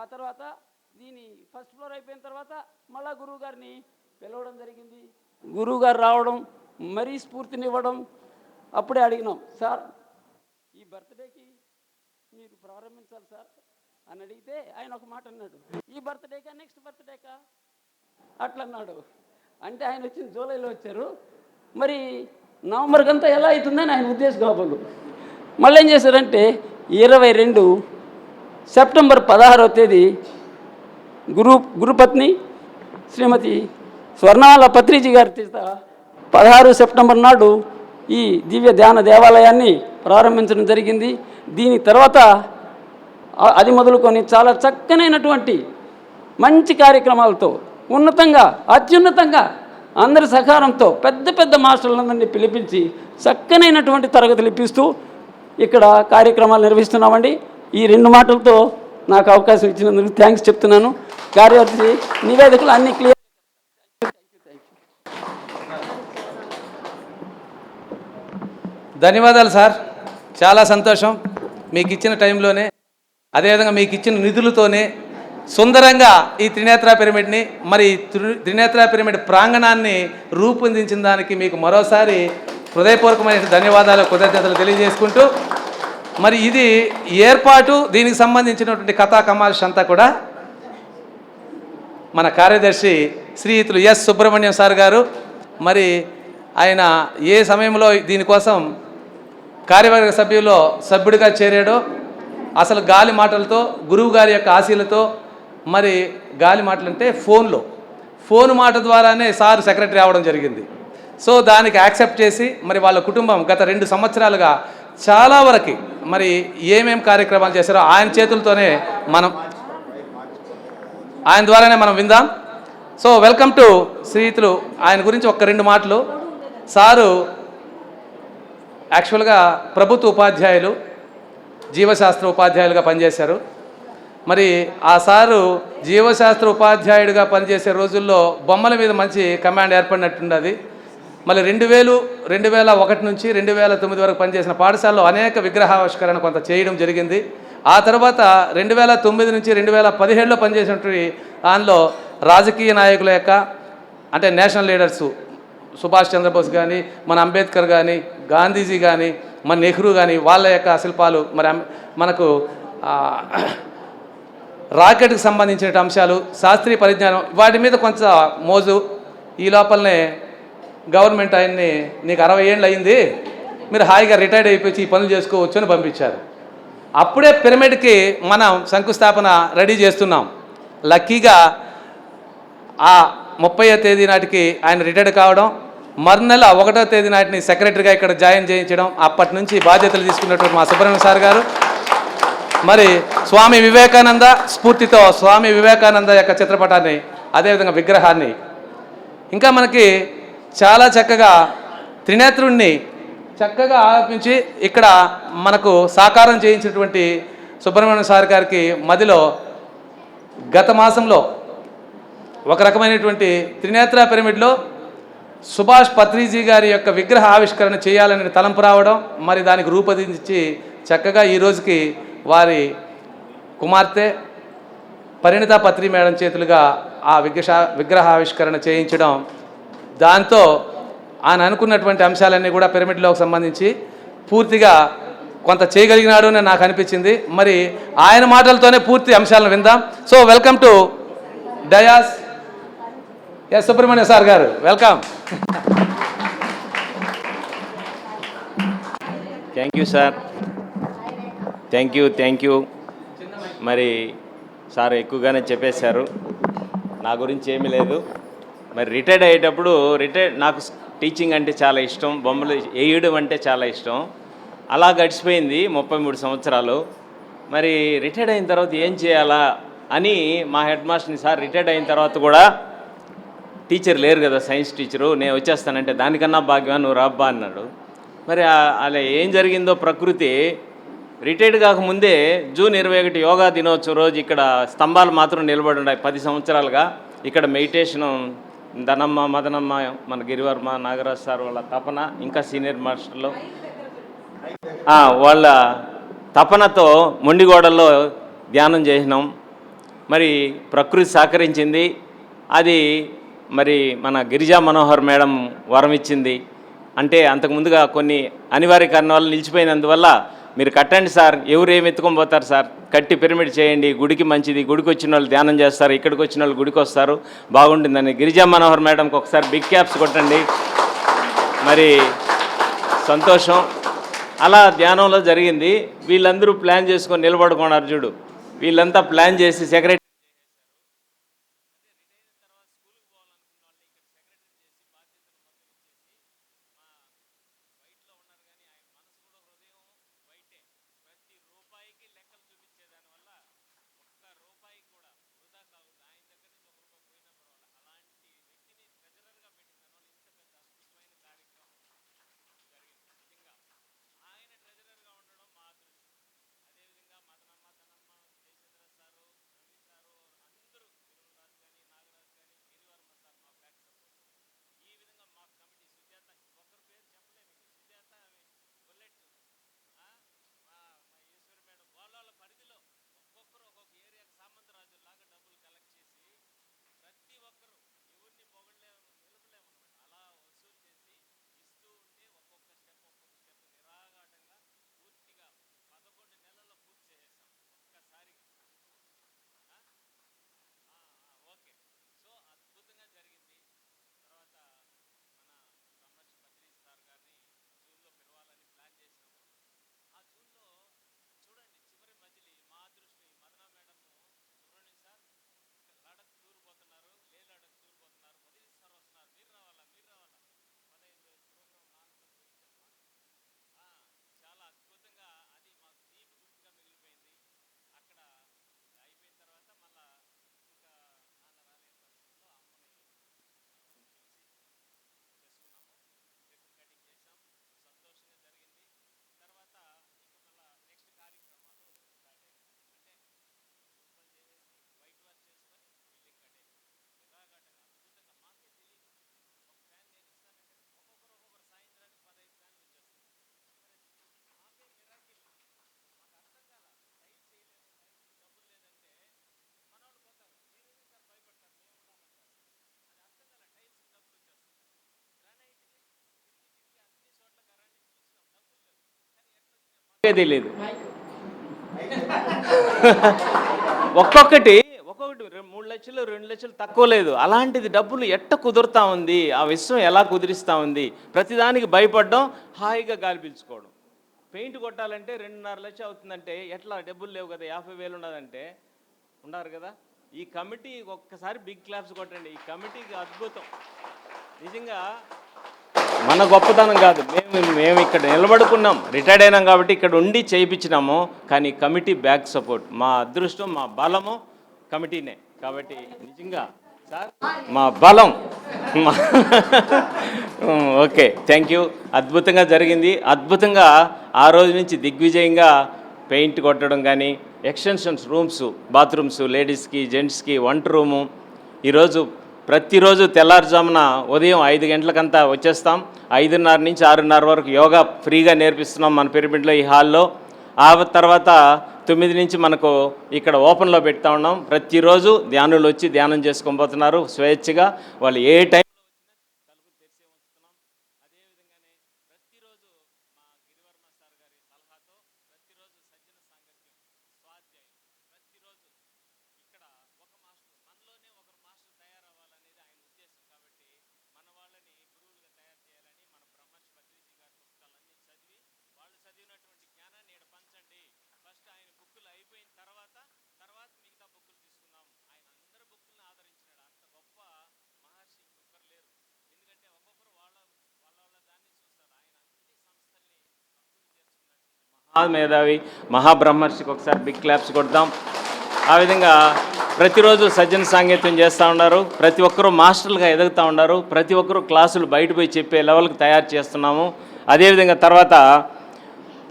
ఆ తర్వాత దీని ఫస్ట్ ఫ్లోర్ అయిపోయిన తర్వాత మళ్ళా గురువు గారిని పిలవడం జరిగింది. గురువు గారు రావడం, మరీ స్ఫూర్తినివ్వడం. అప్పుడే అడిగినాం, సార్ ఈ బర్త్డేకి మీరు ప్రారంభించాలి సార్ అని అడిగితే ఆయన ఒక మాట అన్నాడు, ఈ బర్త్డేకా నెక్స్ట్ బర్త్డేకా అట్లా అన్నాడు. అంటే ఆయన వచ్చింది జూలైలో వచ్చారు, మరి నవంబర్కి అంతా ఎలా అవుతుందని ఆయన ఉద్దేశం కాబోలు. మళ్ళీ ఏం చేశారంటే 22 సెప్టెంబర్ 16వ తేదీ గురుపత్ని శ్రీమతి స్వర్ణమాల పత్రిజీ గారి చేత 16 సెప్టెంబర్ నాడు ఈ దివ్య ధ్యాన దేవాలయాన్ని ప్రారంభించడం జరిగింది. దీని తర్వాత అది మొదలుకొని చాలా చక్కనైనటువంటి మంచి కార్యక్రమాలతో ఉన్నతంగా, అత్యున్నతంగా అందరి సహకారంతో పెద్ద పెద్ద మాస్టర్లందరినీ పిలిపించి చక్కనైనటువంటి తరగతులు ఇప్పిస్తూ ఇక్కడ కార్యక్రమాలు నిర్వహిస్తున్నామండి. ఈ 2 మాటలతో నాకు అవకాశం ఇచ్చినందుకు థ్యాంక్స్ చెప్తున్నాను. కార్యదర్శి నివేదికలు అన్ని క్లియర్. ధన్యవాదాలు సార్, చాలా సంతోషం. మీకు ఇచ్చిన టైంలోనే, అదేవిధంగా మీకు ఇచ్చిన నిధులతోనే సుందరంగా ఈ త్రినేత్ర పిరమిడ్ని, మరి త్రినేత్ర పిరమిడ్ ప్రాంగణాన్ని రూపొందించిన దానికి మీకు మరోసారి హృదయపూర్వకమైన ధన్యవాదాలు, కృతజ్ఞతలు తెలియజేసుకుంటూ, మరి ఇది ఏర్పాటు, దీనికి సంబంధించినటువంటి కథా కమాల్స్ అంతా కూడా మన కార్యదర్శి శ్రీయుతులు ఎస్ సుబ్రహ్మణ్యం సార్ గారు, మరి ఆయన ఏ సమయంలో దీనికోసం కార్యవర్గ సభ్యుడిగా చేరాడో, అసలు గాలి మాటలతో, గురువు గారి యొక్క ఆశీలతో, మరి గాలి మాటలంటే ఫోన్ మాట ద్వారానే సార్ సెక్రటరీ అవ్వడం జరిగింది. సో దానికి యాక్సెప్ట్ చేసి మరి వాళ్ళ కుటుంబం గత 2 సంవత్సరాలుగా చాలా వరకు మరి ఏమేం కార్యక్రమాలు చేశారో ఆయన చేతులతోనే ఆయన ద్వారానే మనం విందాం. సో వెల్కమ్ టు శ్రీయుతులు. ఆయన గురించి ఒక 2 మాటలు. సారు యాక్చువల్గా ప్రభుత్వ ఉపాధ్యాయులు, జీవశాస్త్ర ఉపాధ్యాయులుగా పనిచేశారు. మరి ఆ సారు జీవశాస్త్ర ఉపాధ్యాయుడిగా పనిచేసే రోజుల్లో బొమ్మల మీద మంచి కమాండ్ ఏర్పడినట్టుండది. మళ్ళీ 2001 నుంచి 2009 వరకు పనిచేసిన పాఠశాలలో అనేక విగ్రహావిష్కరణ కొంత చేయడం జరిగింది. ఆ తర్వాత 2009 నుంచి 2017లో పనిచేసినటువంటి దానిలో రాజకీయ నాయకుల యొక్క, అంటే నేషనల్ లీడర్సు సుభాష్ చంద్రబోస్ కానీ, మన అంబేద్కర్ కానీ, గాంధీజీ కానీ, మన నెహ్రూ కానీ, వాళ్ళ యొక్క శిల్పాలు, మరి మనకు రాకెట్కి సంబంధించిన అంశాలు, శాస్త్రీయ పరిజ్ఞానం, వాటి మీద కొంచెం మోజు. ఈ లోపలనే గవర్నమెంట్ ఆయన్ని, నీకు 60 ఏళ్ళు అయింది, మీరు హాయిగా రిటైర్డ్ అయిపోయి ఈ పనులు చేసుకోవచ్చు అని పంపించారు. అప్పుడే పిరమిడ్కి మనం శంకుస్థాపన రెడీ చేస్తున్నాం. లక్కీగా ఆ 30వ తేదీ నాటికి ఆయన రిటైర్డ్ కావడం, మరునెల 1వ తేదీ నాటిని సెక్రటరీగా ఇక్కడ జాయిన్ చేయించడం, అప్పటి నుంచి బాధ్యతలు తీసుకున్నటువంటి మా సుబ్రహ్మణ్యం సార్ గారు మరి స్వామి వివేకానంద స్ఫూర్తితో స్వామి వివేకానంద యొక్క చిత్రపటాన్ని, అదేవిధంగా విగ్రహాన్ని, ఇంకా మనకి చాలా చక్కగా త్రినేత్రుణ్ణి చక్కగా ఆలోచించి ఇక్కడ మనకు సాకారం చేయించినటువంటి సుబ్రహ్మణ్యం సార్ గారికి మదిలో గత మాసంలో ఒక రకమైనటువంటి త్రినేత్ర పిరమిడ్లో సుభాష్ పత్రిజీ గారి యొక్క విగ్రహ ఆవిష్కరణ చేయాలని తలంపు రావడం, మరి దానికి రూపొందించి చక్కగా ఈ రోజుకి వారి కుమార్తె పరిణిత పత్రి మేడం చేతులుగా ఆ విగ్రహ ఆవిష్కరణ చేయించడం, దాంతో ఆయన అనుకున్నటువంటి అంశాలన్నీ కూడా పిరమిడ్లోకి సంబంధించి పూర్తిగా కొంత చేయగలిగినాడు అని నాకు అనిపించింది. మరి ఆయన మాటలతోనే పూర్తి అంశాలను విందాం. So welcome to dais S Subrahmanya sir గారు, welcome. Thank you sir, thank you. మరి సార్ ఎక్కువగానే చెప్పేశారు, నా గురించి ఏమీ లేదు. మరి రిటైర్డ్ అయ్యేటప్పుడు నాకు టీచింగ్ అంటే చాలా ఇష్టం, బొమ్మలు వేయడం అంటే చాలా ఇష్టం. అలా గడిచిపోయింది 33 సంవత్సరాలు. మరి రిటైర్డ్ అయిన తర్వాత ఏం చేయాలా అని మా హెడ్ మాస్టర్ని, సార్ రిటైర్డ్ అయిన తర్వాత కూడా టీచర్ లేరు కదా, సైన్స్ టీచరు, నేను వచ్చేస్తానంటే దానికన్నా భాగ్యమా, నువ్వు రాబ్బా అన్నాడు. మరి అలా ఏం జరిగిందో ప్రకృతి, రిటైర్డ్ కాకముందే జూన్ 21 యోగా దినోత్సవం రోజు ఇక్కడ స్తంభాలు మాత్రం నిలబడి ఉన్నాయి 10 సంవత్సరాలుగా. ఇక్కడ మెడిటేషను ధనమ్మ, మదనమ్మ, మన గిరివర్మ, నాగరాజ్ సార్ వాళ్ళ తపన, ఇంకా సీనియర్ మాస్టర్లు వాళ్ళ తపనతో మొండిగోడల్లో ధ్యానం చేసినాం. మరి ప్రకృతి సహకరించింది. అది మరి మన గిరిజా మనోహర్ మేడం వరం ఇచ్చింది. అంటే అంతకుముందుగా కొన్ని అనివార్య కారణాల వల్ల నిలిచిపోయినందువల్ల మీరు కట్టండి సార్, ఎవరు ఏమి ఎత్తుకొని పోతారు సార్, కట్టి పిరమిడ్ చేయండి, గుడికి మంచిది, గుడికి వచ్చిన వాళ్ళు ధ్యానం చేస్తారు, ఇక్కడికి వచ్చిన వాళ్ళు గుడికి వస్తారు, బాగుంటుందని గిరిజా మనోహర్ మేడంకి ఒకసారి బిగ్ క్యాప్స్ కొట్టండి. మరి సంతోషం. అలా ధ్యానంలో జరిగింది. వీళ్ళందరూ ప్లాన్ చేసుకొని నిలబడుకున్నారు చూడు, వీళ్ళంతా ప్లాన్ చేసి సెక్రటరీ తెలియదు. ఒక్కొక్కటి 3 లక్షలు 2 లక్షలు తక్కువ లేదు. అలాంటిది డబ్బులు ఎట్ట కుదురుతా ఉంది, ఆ విషయం ఎలా కుదిరిస్తూ ఉంది, ప్రతిదానికి భయపడడం, హాయిగా గాలి పీల్చుకోవడం. పెయింట్ కొట్టాలంటే 2.5 లక్షలు అవుతుందంటే ఎట్లా డబ్బులు లేవు కదా, 50,000 ఉన్నదంటే ఉన్నారు కదా. ఈ కమిటీ ఒక్కసారి బిగ్ క్లాప్స్ కొట్టండి. ఈ కమిటీకి అద్భుతం నిజంగా. మన గొప్పతనం కాదు, మేము ఇక్కడ నిలబడుకున్నాం, రిటైర్డ్ అయినాం కాబట్టి ఇక్కడ ఉండి చేయించినాము. కానీ కమిటీ బ్యాక్ సపోర్ట్, మా అదృష్టం, మా బలము కమిటీనే. కాబట్టి నిజంగా సార్ మా బలం. Okay, thank you. అద్భుతంగా జరిగింది. అద్భుతంగా ఆ రోజు నుంచి దిగ్విజయంగా పెయింట్ కొట్టడం కానీ, ఎక్స్టెన్షన్స్ రూమ్స్, బాత్రూమ్స్, లేడీస్కి జెంట్స్కి వంట రూము. ఈరోజు ప్రతిరోజు తెల్లారుజామున ఉదయం 5 గంటలకంతా వచ్చేస్తాం. 5:30 నుంచి 6:30 వరకు యోగా ఫ్రీగా నేర్పిస్తున్నాం మన పిరమిడ్లో ఈ హాల్లో. ఆ తర్వాత 9 నుంచి మనకు ఇక్కడ ఓపెన్లో పెడతా ఉన్నాం. ప్రతిరోజు ధ్యానులు వచ్చి ధ్యానం చేసుకొని పోతున్నారు స్వేచ్ఛగా. వాళ్ళు ఏ టైం తలుపులు తెరిచే ఉంచుతున్నాం. అదేవిధంగానే ప్రతిరోజు మా గిరివర్మ సార్ గారి సలహాతో ప్రతిరోజు సజ్జన సాంగత్యం, స్వాధ్యాయం, ప్రతిరోజు ఇక్కడ ఒక మాస్టర్, మనలోనే ఒకరు మాస్టర్ తయారవ్వాలనేది ఆయన ఉద్దేశం. కాబట్టి మన వాళ్ళని గురువులుగా తయారు చేయాలని మన బ్రహ్మర్షి పత్రిజీ గారి పుస్తకాలన్నీ చదివి, వాళ్ళు చదివినటువంటి జ్ఞానాన్ని ఇక్కడ పంచండి. ఫస్ట్ ఆయన బుక్కులు అయిపోయిన తర్వాత మిగతా బుక్కులు తీసుకుందాం. ఆయన అందరి బుక్కులను ఆదరించినాడు. అంత గొప్ప మహర్షి ఇంకొకరు లేరు. ఎందుకంటే ఒక్కొక్కరు వాళ్ళ దాన్ని చూస్తారు. ఆయన అన్ని సంస్థల్ని అభివృద్ధి చేసుకున్నట్టు మహామేధావి, మహాబ్రహ్మర్షికి ఒకసారి బిగ్ క్లాప్స్ కొడదాం. ఆ విధంగా ప్రతిరోజు సజ్జన సాంగత్యం చేస్తూ ఉన్నారు. ప్రతి ఒక్కరూ మాస్టర్లుగా ఎదుగుతూ ఉన్నారు. ప్రతి ఒక్కరూ క్లాసులు బయట పోయి చెప్పే లెవెల్కి తయారు చేస్తున్నాము. అదేవిధంగా తర్వాత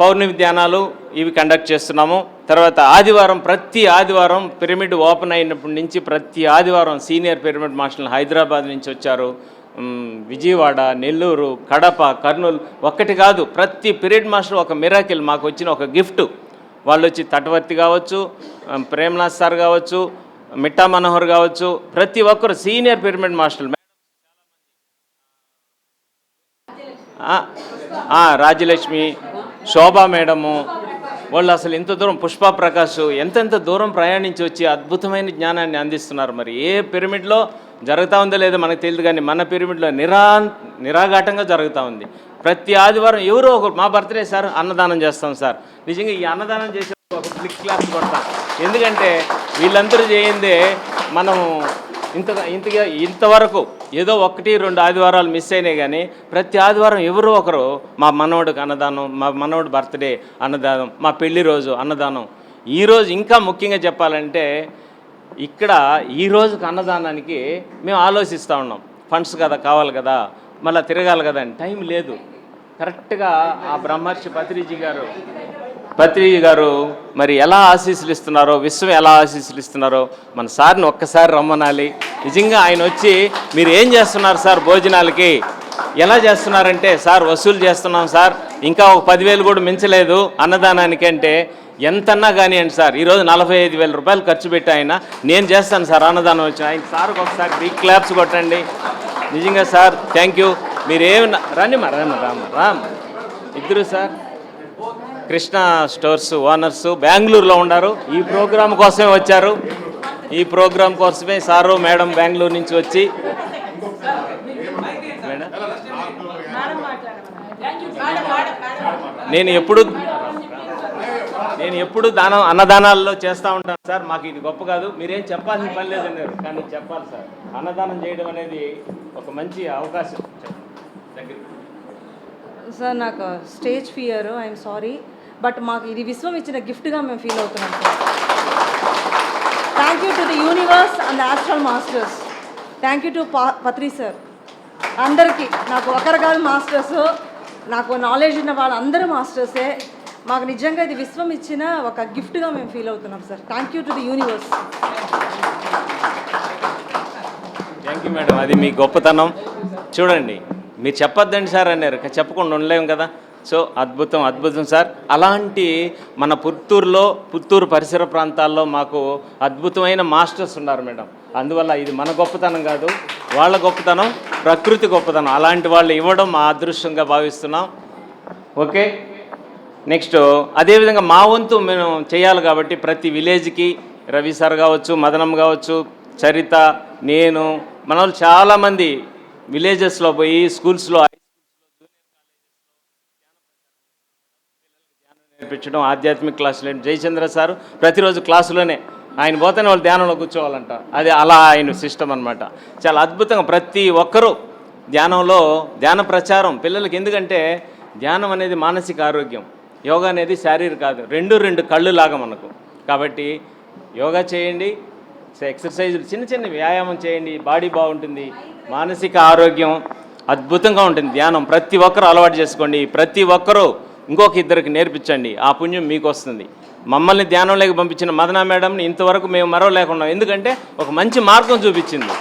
పౌర్ణమి ధ్యానాలు ఇవి కండక్ట్ చేస్తున్నాము. తర్వాత ఆదివారం, ప్రతి ఆదివారం పిరమిడ్ ఓపెన్ అయినప్పటి నుంచి ప్రతి ఆదివారం సీనియర్ పిరమిడ్ మాస్టర్లు హైదరాబాద్ నుంచి వచ్చారు. విజయవాడ, నెల్లూరు, కడప, కర్నూలు ఒక్కటి కాదు, ప్రతి పిరమిడ్ మాస్టర్ ఒక మిరాకిల్, మాకు వచ్చిన ఒక గిఫ్ట్. వాళ్ళు వచ్చి తటవర్తి కావచ్చు, ప్రేమనాథ్ సార్ కావచ్చు, మిట్టా మనోహర్ కావచ్చు, ప్రతి ఒక్కరు సీనియర్ పిరమిడ్ మాస్టర్లు. రాజ్యలక్ష్మి, శోభా మేడము, వాళ్ళు అసలు ఇంత దూరం, పుష్ప ప్రకాష్ ఎంతెంత దూరం ప్రయాణించి వచ్చి అద్భుతమైన జ్ఞానాన్ని అందిస్తున్నారు. మరి ఏ పిరమిడ్లో జరుగుతూ ఉందో లేదో మనకు తెలియదు, కానీ మన పిరమిడ్లో నిరాఘాటంగా జరుగుతూ ఉంది. ప్రతి ఆదివారం ఎవరో ఒకరు, మా బర్త్డే సార్ అన్నదానం చేస్తాం సార్. నిజంగా ఈ అన్నదానం చేసే ఒక క్లిక్ క్లాస్ కొడతాం. ఎందుకంటే వీళ్ళందరూ చేయిందే మనము ఇంతవరకు ఏదో 1-2 ఆదివారాలు మిస్ అయినాయి, కానీ ప్రతి ఆదివారం ఎవరో ఒకరు మా మనవడికి అన్నదానం, మా మనవడి బర్త్డే అన్నదానం, మా పెళ్లి రోజు అన్నదానం. ఈరోజు ఇంకా ముఖ్యంగా చెప్పాలంటే ఇక్కడ ఈ రోజుకి అన్నదానానికి మేము ఆలోచిస్తూ ఉన్నాం. ఫండ్స్ కదా కావాలి కదా, మళ్ళీ తిరగాలి కదా అని టైం లేదు. కరెక్ట్గా ఆ బ్రహ్మర్షి పత్రిజీ గారు మరి ఎలా ఆశీస్సులు ఇస్తున్నారో, విశ్వం ఎలా ఆశీస్సులు ఇస్తున్నారో మన సార్ని ఒక్కసారి రమ్మనాలి. నిజంగా ఆయన వచ్చి మీరు ఏం చేస్తున్నారు సార్ భోజనాలకి, ఎలా చేస్తున్నారంటే సార్ వసూలు చేస్తున్నాం సార్, ఇంకా ఒక 10,000 కూడా మించలేదు అన్నదానానికి అంటే ఎంతన్నా కానివ్వండి సార్. ఈరోజు 45,000 రూపాయలు ఖర్చు పెట్టి ఆయన నేను చేస్తాను సార్ అన్నదానం వచ్చిన ఆయన సార్కి ఒకసారి బిగ్ క్లాప్స్ కొట్టండి. నిజంగా సార్ థ్యాంక్ యూ. మీరేమన్నా రండి రామ్ ఇద్దరు సార్ కృష్ణ స్టోర్స్ ఓనర్స్ బెంగళూరులో ఉన్నారు. ఈ ప్రోగ్రాం కోసమే వచ్చారు. ఈ ప్రోగ్రాం కోసమే సారు మేడం బెంగళూరు నుంచి వచ్చి నేను ఎప్పుడు అన్నదానాల్లో చేస్తూ ఉంటాను సార్. మాకు ఇది గొప్ప కాదు, మీరేం చెప్పాల్సిన పని లేదన్నారు, కానీ చెప్పాలి సార్. అన్నదానం చేయడం అనేది ఒక మంచి అవకాశం. సార్ నాకు stage fear, I'm sorry, but మాకు ఇది విశ్వం ఇచ్చిన గిఫ్ట్గా మేము ఫీల్ అవుతున్నాం sir. Thank you to the universe and the astral masters. Thank you to Patri sir. అందరికీ నాకు ఒకరు కాదు మాస్టర్స్, నాకు నాలెడ్జ్ ఉన్న వాళ్ళందరూ మాస్టర్సే. మాకు నిజంగా ఇది విశ్వం ఇచ్చిన ఒక గిఫ్ట్గా మేము ఫీల్ అవుతున్నాం sir. Thank you to the universe. Thank you madam. అది మీ గొప్పతనం. చూడండి, మీరు చెప్పొద్దండి సార్ అన్నారు, చెప్పకుండా ఉండలేము కదా. సో అద్భుతం సార్. అలాంటి మన పుత్తూరు పరిసర ప్రాంతాల్లో మాకు అద్భుతమైన మాస్టర్స్ ఉన్నారు మేడం. అందువల్ల ఇది మన గొప్పతనం కాదు, వాళ్ళ గొప్పతనం, ప్రకృతి గొప్పతనం. అలాంటి వాళ్ళు ఇవ్వడం మా అదృష్టంగా భావిస్తున్నాం. ఓకే, నెక్స్ట్ అదేవిధంగా మా వంతు మేము చేయాలి కాబట్టి ప్రతి విలేజ్కి రవి సార్ కావచ్చు, మదనం కావచ్చు, చరిత, నేను, మన వాళ్ళు చాలామంది విలేజెస్లో పోయి స్కూల్స్లో నేర్పించడం, ఆధ్యాత్మిక క్లాసులు. జయచంద్ర సారు ప్రతిరోజు క్లాసులోనే ఆయన పోతేనే వాళ్ళు ధ్యానంలో కూర్చోవాలంట. అది అలా ఆయన సిస్టమ్ అనమాట. చాలా అద్భుతంగా ప్రతి ఒక్కరూ ధ్యానంలో ధ్యాన ప్రచారం పిల్లలకి. ఎందుకంటే ధ్యానం అనేది మానసిక ఆరోగ్యం, యోగా అనేది శారీరక కాదు, రెండు కళ్ళు లాగా మనకు. కాబట్టి యోగా చేయండి, ఎక్సర్సైజులు చిన్న చిన్న వ్యాయామం చేయండి, బాడీ బాగుంటుంది, మానసిక ఆరోగ్యం అద్భుతంగా ఉంటుంది. ధ్యానం ప్రతి ఒక్కరూ అలవాటు చేసుకోండి. ప్రతి ఒక్కరూ ఇంకొక ఇద్దరికి నేర్పించండి, ఆ పుణ్యం మీకు వస్తుంది. మమ్మల్ని ధ్యానంలోకి పంపించిన మదనా మేడంని ఇంతవరకు మేము మరవలేకున్నాం. ఎందుకంటే ఒక మంచి మార్గం చూపించింది.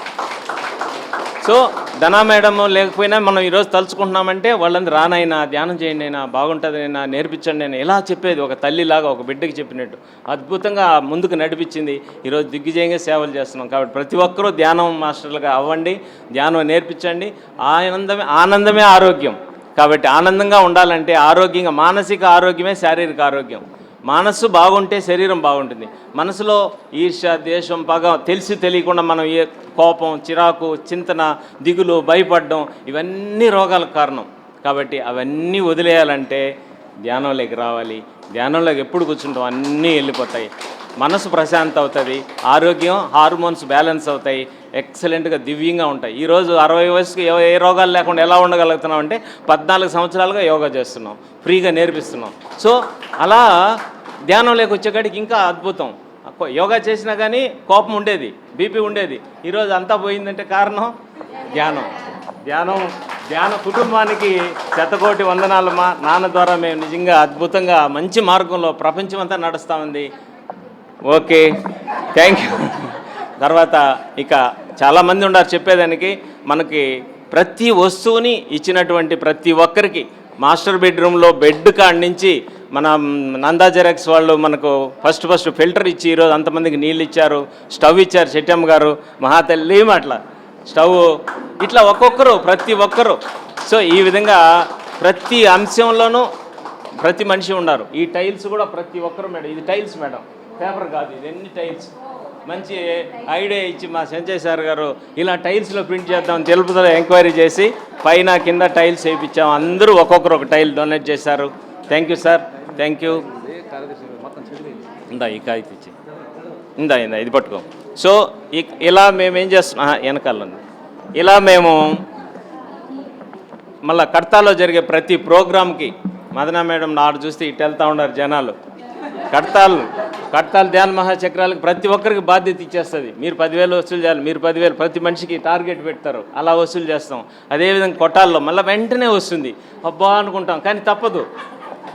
సో ధనా మేడం లేకపోయినా మనం ఈరోజు తలుచుకుంటున్నామంటే వాళ్ళందరూ రానైనా ధ్యానం చేయండి, అయినా బాగుంటుందైనా నేర్పించండి అయినా ఇలా చెప్పేది ఒక తల్లిలాగా, ఒక బిడ్డకి చెప్పినట్టు అద్భుతంగా ముందుకు నడిపించింది. ఈరోజు దిగ్విజయంగా సేవలు చేస్తున్నాం. కాబట్టి ప్రతి ఒక్కరూ ధ్యానం మాస్టర్లుగా అవ్వండి, ధ్యానం నేర్పించండి. ఆనందమే ఆరోగ్యం. కాబట్టి ఆనందంగా ఉండాలంటే ఆరోగ్యంగా, మానసిక ఆరోగ్యమే శారీరక ఆరోగ్యం. మనస్సు బాగుంటే శరీరం బాగుంటుంది. మనసులో ఈర్ష్య, ద్వేషం, పగ తెలిసి తెలియకుండా మనం కోపం, చిరాకు, చింతన, దిగులు, భయపడడం ఇవన్నీ రోగాలకు కారణం. కాబట్టి అవన్నీ వదిలేయాలంటే ధ్యానంలోకి రావాలి. ధ్యానంలోకి ఎప్పుడు కూర్చుంటాం అన్నీ వెళ్ళిపోతాయి. మనసు ప్రశాంత అవుతుంది, ఆరోగ్యం, హార్మోన్స్ బ్యాలెన్స్ అవుతాయి, ఎక్సలెంట్గా దివ్యంగా ఉంటాయి. ఈరోజు 60 వయసుకి ఏ రోగాలు లేకుండా ఎలా ఉండగలుగుతున్నాం అంటే 14 సంవత్సరాలుగా యోగా చేస్తున్నాం, ఫ్రీగా నేర్పిస్తున్నాం. సో అలా ధ్యానంలోకి వచ్చేకాడికి ఇంకా అద్భుతం. యోగా చేసినా కానీ కోపం ఉండేది, బీపీ ఉండేది. ఈరోజు అంతా పోయిందంటే కారణం ధ్యానం కుటుంబానికి శతకోటి వందనాలు. మా నాన్న ద్వారా మేము నిజంగా అద్భుతంగా మంచి మార్గంలో ప్రపంచం అంతా నడుస్తూ ఉంది. Okay, thank you. తర్వాత ఇక చాలామంది ఉన్నారు చెప్పేదానికి. మనకి ప్రతి వస్తువుని ఇచ్చినటువంటి ప్రతి ఒక్కరికి మాస్టర్ బెడ్రూమ్లో బెడ్ కాడి నుంచి మన నందా జెరాక్స్ వాళ్ళు మనకు ఫస్ట్ ఫిల్టర్ ఇచ్చి ఈరోజు అంతమందికి నీళ్ళు ఇచ్చారు, స్టవ్ ఇచ్చారు చెట్టమ్మ గారు, మహాతల్లి అట్లా స్టవ్, ఇట్లా ఒక్కొక్కరు ప్రతి ఒక్కరు. సో ఈ విధంగా ప్రతి అంశంలోనూ ప్రతి మనిషి ఉన్నారు. ఈ టైల్స్ కూడా ప్రతి ఒక్కరు మేడం, ఇది టైల్స్ మేడం, పేపర్ కాదు, ఇది ఎన్ని టైల్స్. మంచి ఐడియా ఇచ్చి మా సంజయ్ సార్ గారు ఇలా టైల్స్లో ప్రింట్ చేద్దాం తెలుపుదల ఎంక్వైరీ చేసి పైన కింద టైల్స్ వేయించాం. అందరూ ఒక్కొక్కరు ఒక టైల్ డొనేట్ చేశారు. Thank you sir, thank you. ఇందా ఈ కాగితం ఇచ్చి ఇందా ఇది పట్టుకో. సో ఇలా మేము ఏం చేస్తున్నాం వెనకాల ఇలా మేము మళ్ళీ కడతాలో జరిగే ప్రతి ప్రోగ్రామ్కి మదనా మేడం నాడు చూస్తే ఇటు వెళ్తూ ఉన్నారు జనాలు. కడతాలు ధ్యాన మహాచక్రాలకు ప్రతి ఒక్కరికి బాధ్యత ఇచ్చేస్తుంది. మీరు 10,000 వసూలు చేయాలి, మీరు 10,000 ప్రతి మనిషికి టార్గెట్ పెడతారు, అలా వసూలు చేస్తాం. అదేవిధంగా కొట్టాల్లో మళ్ళీ వెంటనే వస్తుంది, అబ్బా అనుకుంటాం, కానీ తప్పదు.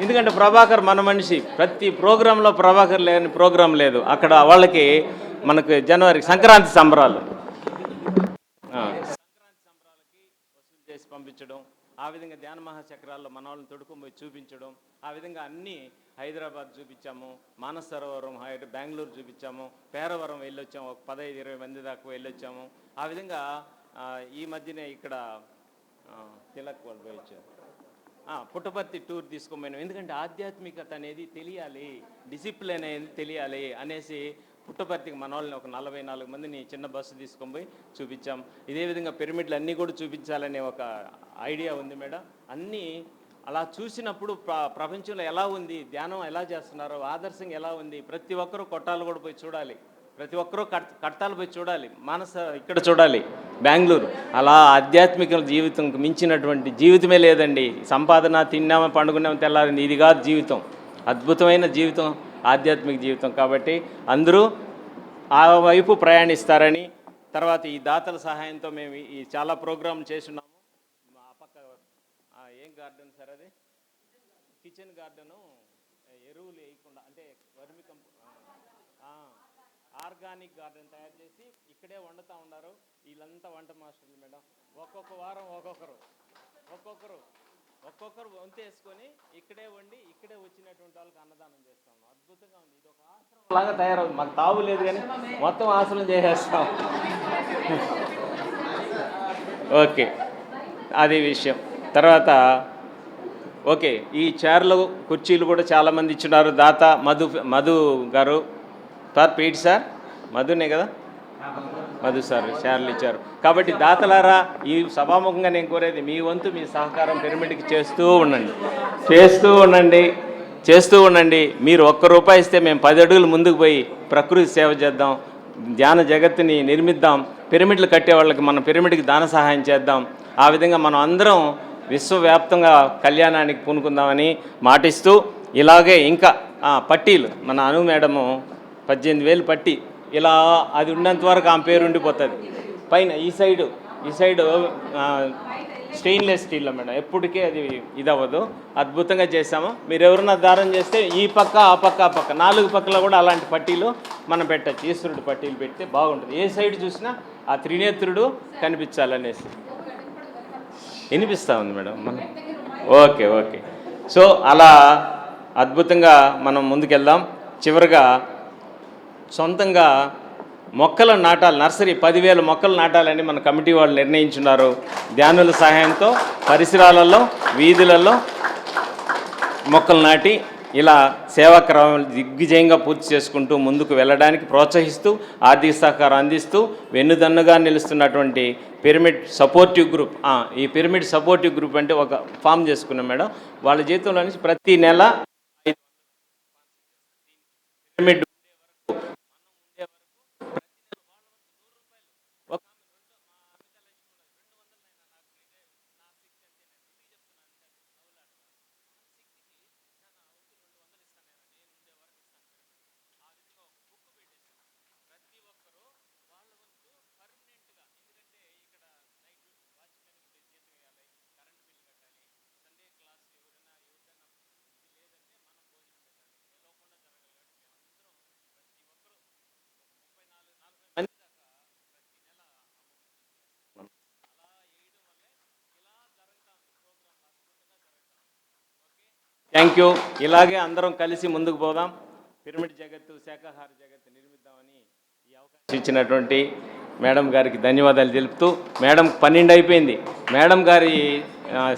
ఎందుకంటే ప్రభాకర్ మన మనిషి. ప్రతి ప్రోగ్రాంలో ప్రభాకర్ లేని ప్రోగ్రాం లేదు. అక్కడ వాళ్ళకి మనకు జనవరి సంక్రాంతి సంబరాలకి వసూలు చేసి పంపించడం, ఆ విధంగా ధ్యాన మహాచక్రాల్లో మన వాళ్ళని తొడుకొని చూపించడం, ఆ విధంగా అన్నీ హైదరాబాద్ చూపించాము, మానస సరోవరం బెంగళూరు చూపించాము, పేరవరం వెళ్ళొచ్చాము, ఒక 15-20 మంది దాకా వెళ్ళొచ్చాము. ఆ విధంగా ఈ మధ్యనే ఇక్కడ తిలక్ వాళ్ళు పోయి వచ్చారు, పుట్టపర్తి టూర్ తీసుకోపోయినాం. ఎందుకంటే ఆధ్యాత్మికత అనేది తెలియాలి, డిసిప్లిన్ అనేది తెలియాలి అనేసి పుట్టపర్తికి మన వాళ్ళని ఒక 44 మందిని చిన్న బస్సు తీసుకొని పోయి చూపించాం. ఇదే విధంగా పిరమిడ్లు అన్నీ కూడా చూపించాలనే ఒక ఐడియా ఉంది మేడం. అన్నీ అలా చూసినప్పుడు ప్రపంచంలో ఎలా ఉంది, ధ్యానం ఎలా చేస్తున్నారో, ఆదర్శంగా ఎలా ఉంది, ప్రతి ఒక్కరూ కొట్టాలు కూడా పోయి చూడాలి, ప్రతి ఒక్కరూ కడతాలు పోయి చూడాలి, మానస ఇక్కడ చూడాలి, బెంగళూరు. అలా ఆధ్యాత్మిక జీవితం మించినటువంటి జీవితమే లేదండి. సంపాదన, తిన్నామా, పండుకున్నామా, తెల్లారింది, ఇది కాదు జీవితం. అద్భుతమైన జీవితం ఆధ్యాత్మిక జీవితం. కాబట్టి అందరూ ఆ వైపు ప్రయాణిస్తారని, తర్వాత ఈ దాతల సహాయంతో మేము ఈ చాలా ప్రోగ్రాంలు చేస్తున్నాము. ఆ పక్క ఏం గార్డెన్ సార్ అది, కిచెన్ గార్డెను, ఎరువులు వేయకుండా అంటే వర్మి ఆర్గానిక్ గార్డెన్ తయారు చేసి ఇక్కడే వండుతూ ఉన్నారు. వీళ్ళంతా వంట మాస్టర్లు మేడం. ఒక్కొక్క వారం ఒక్కొక్కరు వంతు వేసుకొని ఇక్కడే వండి ఇక్కడే వచ్చినటువంటి వాళ్ళకి అన్నదానం చేస్తాం. అద్భుతంగా ఉంది. ఇది ఒక ఆశ్రమం లాగా తయారవుతుంది. మాకు తావు లేదు కానీ మొత్తం ఆశ్రమం చేసేస్తాం. ఓకే, అది విషయం. తర్వాత ఓకే, ఈ చైర్లు కుర్చీలు కూడా చాలామంది ఇచ్చినారు. దాత మధు గారు సార్, పీటి సార్, మధునే కదా, మధు సార్ చైర్లు ఇచ్చారు. కాబట్టి దాతలారా, ఈ సభాముఖంగా నేను కోరేది మీ వంతు మీ సహకారం పిరమిడ్కి చేస్తూ ఉండండి. చేస్తూ ఉండండి. మీరు ₹1 ఇస్తే మేము 10 అడుగులు ముందుకు పోయి ప్రకృతి సేవ చేద్దాం, ధ్యాన జగత్తుని నిర్మిద్దాం, పిరమిడ్లు కట్టే వాళ్ళకి మన పిరమిడ్కి దాన సహాయం చేద్దాం. ఆ విధంగా మనం అందరం విశ్వవ్యాప్తంగా కళ్యాణానికి పూనుకుందామని మాటిస్తూ, ఇలాగే ఇంకా పట్టీలు మన అను మేడము 18,000 పట్టీ ఇలా అది ఉన్నంత వరకు ఆమె పేరు ఉండిపోతుంది. పైన ఈ సైడు స్టెయిన్లెస్ స్టీల్లో మేడం, ఎప్పటికీ అది ఇదవ్వదు. అద్భుతంగా చేసాము. మీరు ఎవరన్నా దారం చేస్తే ఈ పక్క ఆ పక్క 4 పక్కల కూడా అలాంటి పట్టీలు మనం పెట్టచ్చు. ఈశ్వరుడు పట్టీలు పెడితే బాగుంటుంది. ఏ సైడ్ చూసినా ఆ త్రినేత్రుడు కనిపించాలనేసి వినిపిస్తూ ఉంది మేడం మనం. ఓకే. సో అలా అద్భుతంగా మనం ముందుకెళ్దాం. చివరిగా సొంతంగా మొక్కలు నాటాలి, నర్సరీ 10,000 మొక్కలు నాటాలని మన కమిటీ వాళ్ళు నిర్ణయించున్నారు. ధ్యానుల సహాయంతో పరిసరాలలో, వీధులలో మొక్కలు నాటి ఇలా సేవాక్రమం దిగ్విజయంగా పూర్తి చేసుకుంటూ ముందుకు వెళ్ళడానికి ప్రోత్సహిస్తూ, ఆర్థిక సహకారం అందిస్తూ వెన్నుదన్నుగా నిలుస్తున్నటువంటి పిరమిడ్ సపోర్టివ్ గ్రూప్. ఈ పిరమిడ్ సపోర్టివ్ గ్రూప్ అంటే ఒక ఫామ్ చేసుకున్నాం మేడం. వాళ్ళ జీతంలో నుంచి ప్రతి నెల పిరమిడ్ థ్యాంక్ యూ. ఇలాగే అందరం కలిసి ముందుకు పోదాం. పిరమిడ్ జగత్తు, శాకాహార జగత్తు నిర్మిద్దామని ఈ అవకాశం ఇచ్చినటువంటి మేడం గారికి ధన్యవాదాలు తెలుపుతూ, మేడం 12 అయిపోయింది. మేడం గారి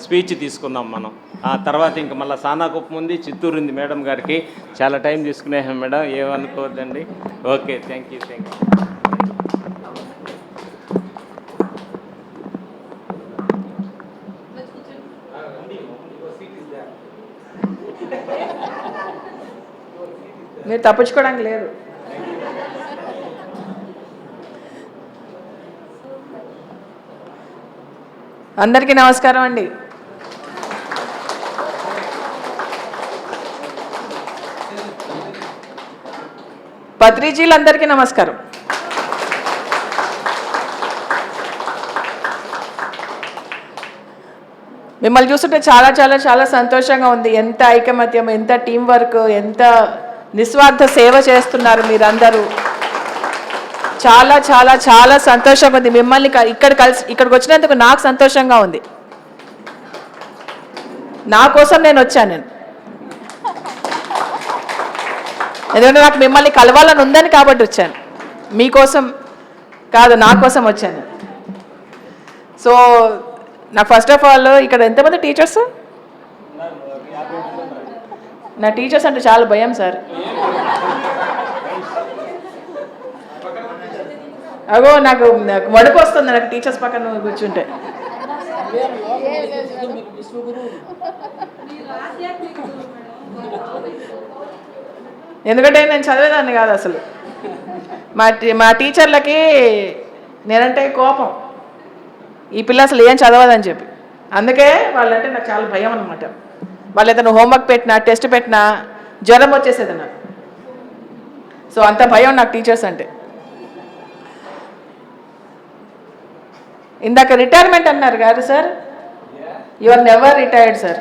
స్పీచ్ తీసుకుందాం మనం. ఆ తర్వాత ఇంక మళ్ళీ సానాకుప్పం ఉంది, చిత్తూరు ఉంది. మేడం గారికి చాలా టైం తీసుకునేసాం మేడం, ఏమనుకోవద్దండి. Okay, thank you. మీరు తప్పించుకోవడానికి లేదు. అందరికీ నమస్కారం అండి. పత్రిజీలందరికీ నమస్కారం. మిమ్మల్ని చూస్తుంటే చాలా చాలా చాలా సంతోషంగా ఉంది. ఎంత ఐకమత్యం, ఎంత టీం వర్క్, ఎంత నిస్వార్థ సేవ చేస్తున్నారు మీరందరూ. చాలా చాలా చాలా సంతోషంగా ఉంది. మిమ్మల్ని ఇక్కడికి వచ్చినందుకు నాకు సంతోషంగా ఉంది. నా కోసం నేను వచ్చాను. ఎందుకంటే నాకు మిమ్మల్ని కలవాలని ఉందని కాబట్టి వచ్చాను. మీకోసం కాదు, నా కోసం వచ్చాను. సో నాకు ఫస్ట్ ఆఫ్ ఆల్ ఇక్కడ ఎంతమంది టీచర్స్? నా టీచర్స్ అంటే చాలా భయం సార్. అగో నాకు వణుకు వస్తుంది నాకు టీచర్స్ పక్కన కూర్చుంటే. ఎందుకంటే నేను చదివేదాన్ని కాదు అసలు. మా టీచర్లకి నేనంటే కోపం, ఈ పిల్ల అసలు ఏం చదవదని చెప్పి. అందుకే వాళ్ళంటే నాకు చాలా భయం అనమాట. వాళ్ళు ఏదైనా హోంవర్క్ పెట్టినా, టెస్ట్ పెట్టినా జ్వరం వచ్చేసేది నాకు. సో అంత భయం నాకు టీచర్స్ అంటే. ఇందాక రిటైర్మెంట్ అన్నారు గారు sir. You are never retired sir.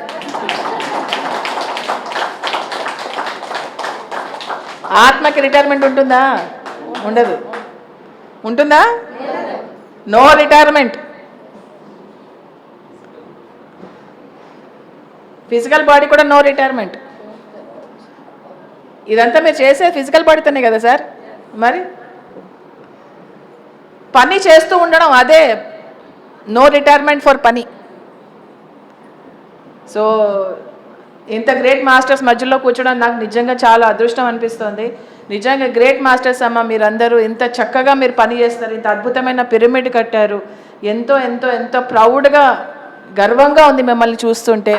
ఆత్మకి రిటైర్మెంట్ ఉంటుందా? ఉండదు. ఉంటుందా? No retirement. ఫిజికల్ బాడీ కూడా నో రిటైర్మెంట్. ఇదంతా మీరు చేసే ఫిజికల్ బాడీతోనే కదా సార్. మరి పని చేస్తూ ఉండడం, అదే నో రిటైర్మెంట్ ఫర్ పని. సో ఇంత గ్రేట్ మాస్టర్స్ మధ్యలో కూర్చోడం నాకు నిజంగా చాలా అదృష్టం అనిపిస్తుంది. నిజంగా గ్రేట్ మాస్టర్స్ అమ్మ మీరందరూ. ఇంత చక్కగా మీరు పని చేస్తారు, ఇంత అద్భుతమైన పిరమిడ్ కట్టారు. ఎంతో ఎంతో ఎంతో ప్రౌడ్గా, గర్వంగా ఉంది మిమ్మల్ని చూస్తుంటే.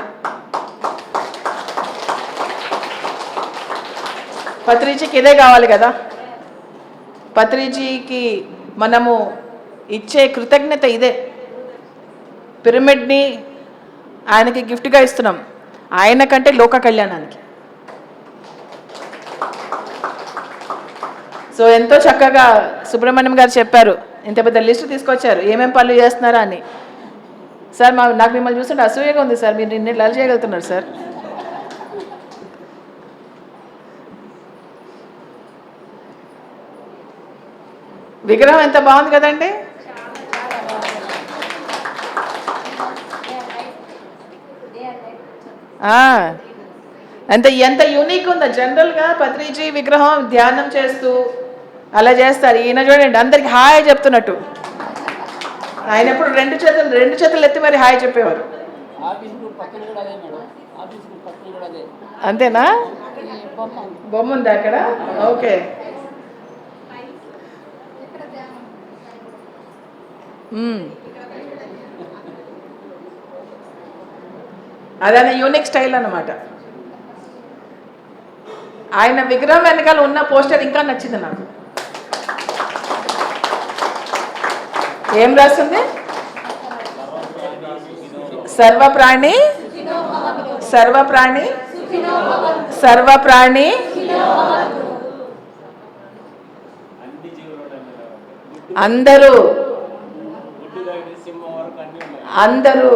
పత్రిజీకి ఇదే కావాలి కదా. పత్రిజీకి మనము ఇచ్చే కృతజ్ఞత ఇదే. పిరమిడ్ని ఆయనకి గిఫ్ట్గా ఇస్తున్నాం, ఆయన కంటే లోక కళ్యాణానికి. సో ఎంతో చక్కగా సుబ్రహ్మణ్యం గారు చెప్పారు, ఇంత పెద్ద లిస్టు తీసుకొచ్చారు ఏమేం పనులు చేస్తున్నారా అని. సార్ నాకు మిమ్మల్ని చూస్తుంటే అసూయగా ఉంది సార్, మీరు నిన్న లల్ చేయగలుగుతున్నారు సార్. విగ్రహం ఎంత బాగుంది కదండి. ఎంత యూనిక్ ఉందో. జనరల్గా పత్రిజీ విగ్రహం ధ్యానం చేస్తూ అలా చేస్తారు, ఈయన చూడండి అందరికి హాయ్ చెప్తున్నట్టు. ఆయన ఎప్పుడు రెండు చేతులు ఎత్తి మరి హాయ్ చెప్పేవారు. అంతేనా? బొమ్మ ఉందా అక్కడ? ఓకే. అదనే యూనిక్ స్టైల్ అన్నమాట. ఆయన విగ్రహం వెనకాల ఉన్న పోస్టర్ ఇంకా నచ్చింది నాకు. ఏం రాస్తుంది? సర్వప్రాణి సర్వప్రాణి సర్వప్రాణి అందరూ అందరూ.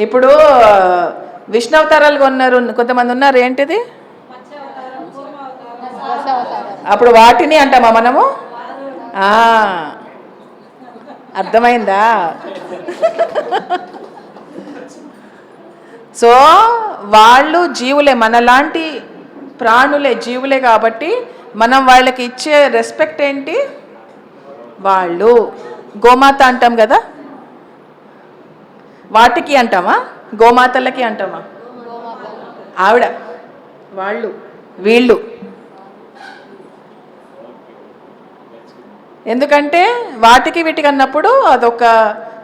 ఇప్పుడు విష్ణువతారాలుగా ఉన్నారు కొంతమంది ఉన్నారు, ఏంటిది అప్పుడు వాటిని అంటామా మనము? అర్థమైందా? సో వాళ్ళు జీవులే, మనలాంటి ప్రాణులే, జీవులే. కాబట్టి మనం వాళ్ళకి ఇచ్చే రెస్పెక్ట్ ఏంటి? వాళ్ళు గోమాత అంటాం కదా, వాటికి అంటామా గోమాతలకి అంటామా? ఆవిడ, వాళ్ళు, వీళ్ళు. ఎందుకంటే వాటికి వీటికి అన్నప్పుడు అదొక